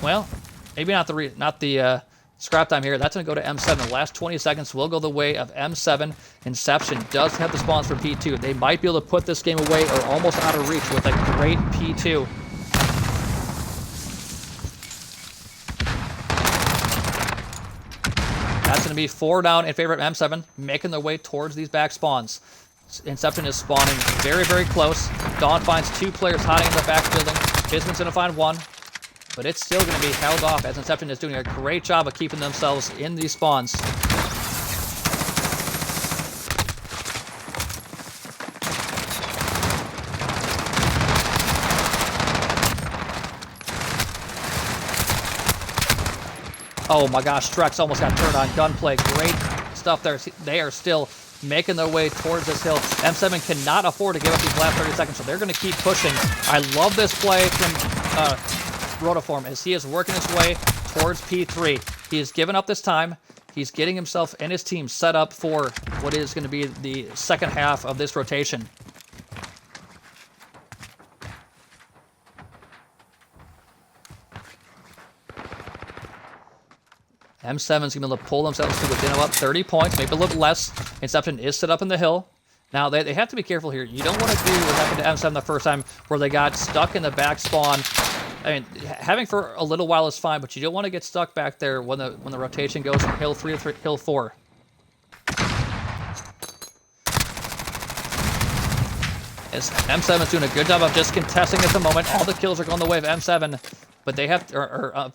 Speaker 1: well, maybe not the scrap time here. That's going to go to M7. The last 20 seconds will go the way of M7. Inception does have the spawns for P2. They might be able to put this game away or almost out of reach with a great P2. That's going to be 4 down in favor of M7, making their way towards these back spawns. Inception is spawning very, very close. Dawn finds 2 players hiding in the back building. Bisman's going to find 1. But it's still going to be held off as Inception is doing a great job of keeping themselves in these spawns. Oh my gosh, Strex almost got turned on gunplay. Great stuff there. They are still making their way towards this hill. M7 cannot afford to give up these last 30 seconds, so they're going to keep pushing. I love this play from Rotoform as he is working his way towards P3. He has given up this time. He's getting himself and his team set up for what is going to be the second half of this rotation. M7's going to be able to pull themselves to within about 30 points, maybe a little bit less. Inception is set up in the hill. Now, they have to be careful here. You don't want to do what happened to M7 the first time, where they got stuck in the back spawn. I mean, having for a little while is fine, but you don't want to get stuck back there when the rotation goes from hill 3 to hill 4. As M7 is doing a good job of just contesting at the moment. All the kills are going the way of M7. But they have,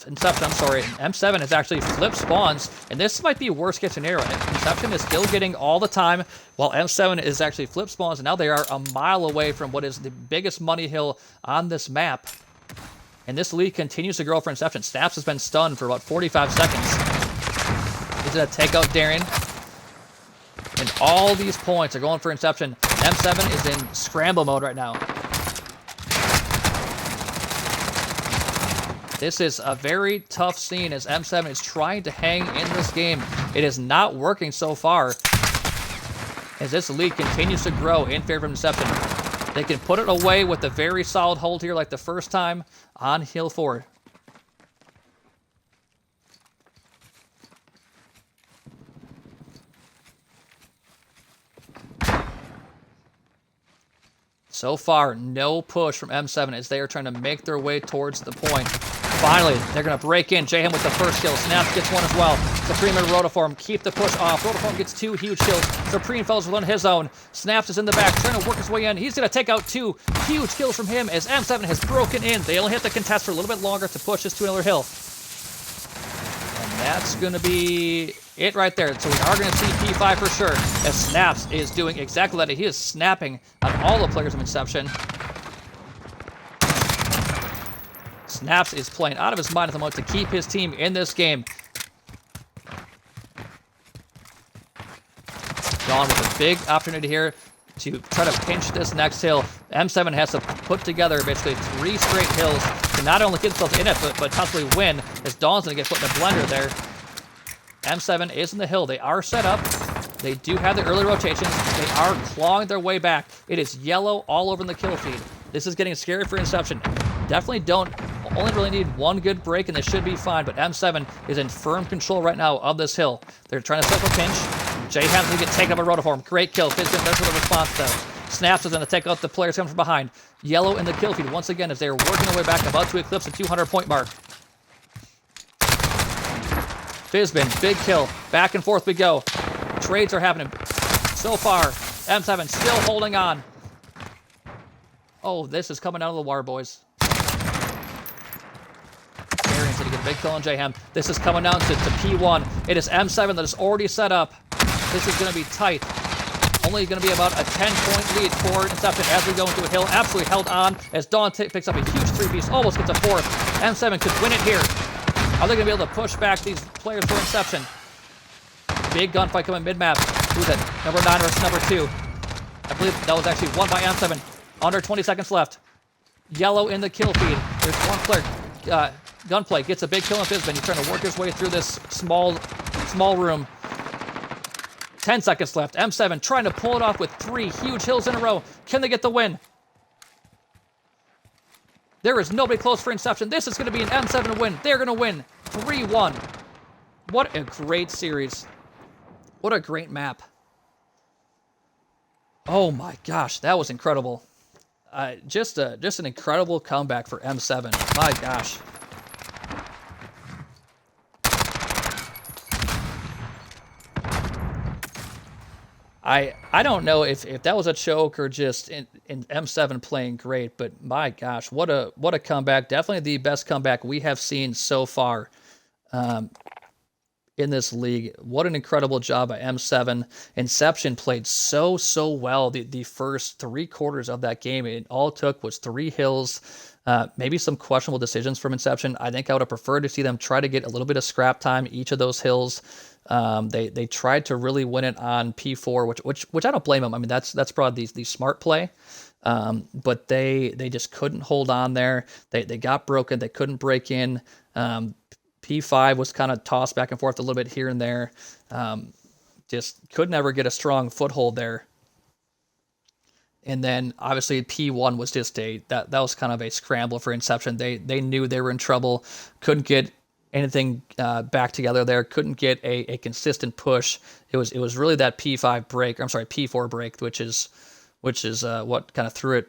Speaker 1: Inception, I'm sorry. M7 has actually flipped spawns, and this might be worst case scenario. Inception is still getting all the time, while M7 is actually flipped spawns, and now they are a mile away from what is the biggest money hill on this map. And this lead continues to grow for Inception. Snaps has been stunned for about 45 seconds. He's going to take out Darian. And all these points are going for Inception. M7 is in scramble mode right now. This is a very tough scene as M7 is trying to hang in this game. It is not working so far as this lead continues to grow in favor of Inception. They can put it away with a very solid hold here like the first time on hill 4. So far, no push from M7 as they are trying to make their way towards the point. Finally, they're going to break in. Jayhem with the first kill. Snaps gets one as well. Supreme and Rotiform keep the push off. Rotiform gets 2 huge kills. Supreme falls within his own. Snaps is in the back, trying to work his way in. He's going to take out 2 huge kills from him as M7 has broken in. They only have to contest for a little bit longer to push this to another hill. And that's going to be it right there. So we are going to see P5 for sure, as Snaps is doing exactly that. He is snapping on all the players of Inception. Snaps is playing out of his mind at the moment to keep his team in this game. Dawn with a big opportunity here to try to pinch this next hill. M7 has to put together basically 3 straight hills to not only get themselves in it, but possibly win, as Dawn's going to get put in a blender there. M7 is in the hill. They are set up. They do have the early rotations. They are clawing their way back. It is yellow all over in the kill feed. This is getting scary for Inception. Definitely only really need one good break and they should be fine, but M7 is in firm control right now of this hill. They're trying to set up a pinch. Jayham's going to get taken up a Rotiform. Great kill. Fizbin does with a response though. Snaps is going to take out the players coming from behind. Yellow in the kill feed once again as they are working their way back, about to eclipse the 200 point mark. Fizbin, big kill. Back and forth we go. Trades are happening. So far, M7 still holding on. Oh, this is coming out of the wire, boys. Arian's going to get a big kill on Jayhem. This is coming down to P1. It is M7 that is already set up. This is going to be tight. Only going to be about a 10-point lead for Inception as we go into a hill. Absolutely held on as Dawn picks up a huge 3-piece. Almost gets a 4th. M7 could win it here. Are they going to be able to push back these players for Inception? Big gunfight coming mid-map. Who's that? Number 9 versus number 2. I believe that was actually won by M7. Under 20 seconds left. Yellow in the kill feed. There's one player. Gunplay gets a big kill on Fizbin. He's trying to work his way through this small room. 10 seconds left. M7 trying to pull it off with 3 huge hills in a row. Can they get the win? There is nobody close for Inception. This is going to be an M7 win. They're going to win 3-1. What a great series. What a great map. Oh my gosh, that was incredible. Just an incredible comeback for M7. My gosh. I don't know if that was a choke or just in M7 playing great, but my gosh, what a comeback. Definitely the best comeback we have seen so far in this league. What an incredible job by M7. Inception played so well the first 3 quarters of that game. It all took was 3 hills, maybe some questionable decisions from Inception. I think I would have preferred to see them try to get a little bit of scrap time each of those hills. They tried to really win it on P4, which I don't blame them. I mean, that's probably the smart play. But they just couldn't hold on there. They got broken. They couldn't break in. P5 was kind of tossed back and forth a little bit here and there. Just could never get a strong foothold there. And then obviously P1 was just that was kind of a scramble for Inception. They knew they were in trouble. Couldn't get anything back together there. Couldn't get a consistent push. It was really that P5 break. I'm sorry, P4 break, which is what kind of threw it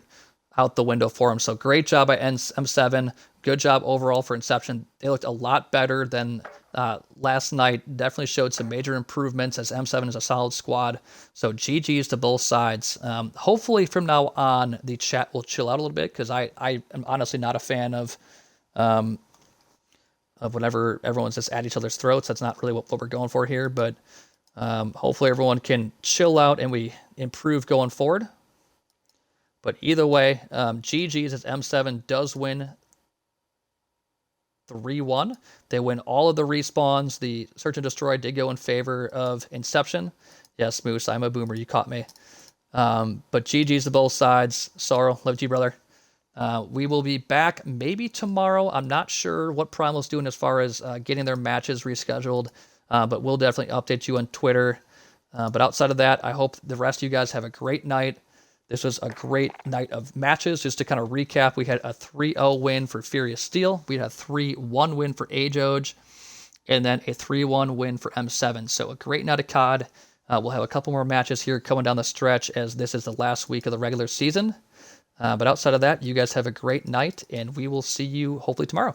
Speaker 1: out the window for him. So great job by M7. Good job overall for Inception. They looked a lot better than last night. Definitely showed some major improvements as M7 is a solid squad. So GG's to both sides. Hopefully from now on the chat will chill out a little bit because I am honestly not a fan of whenever everyone's just at each other's throats. That's not really what we're going for here. But hopefully everyone can chill out and we improve going forward. But either way, GG's as M7 does win 3-1. They win all of the respawns. The Search and Destroy did go in favor of Inception. Yes, Moose, I'm a boomer. You caught me. But GG's to both sides. Sorrow, love you, brother. We will be back maybe tomorrow. I'm not sure what Primal's doing as far as getting their matches rescheduled. But we'll definitely update you on Twitter. But outside of that, I hope the rest of you guys have a great night. This was a great night of matches. Just to kind of recap, we had a 3-0 win for Furious Steel. We had a 3-1 win for Age, and then a 3-1 win for M7. So a great night of COD. We'll have a couple more matches here coming down the stretch as this is the last week of the regular season. But outside of that, you guys have a great night, and we will see you hopefully tomorrow.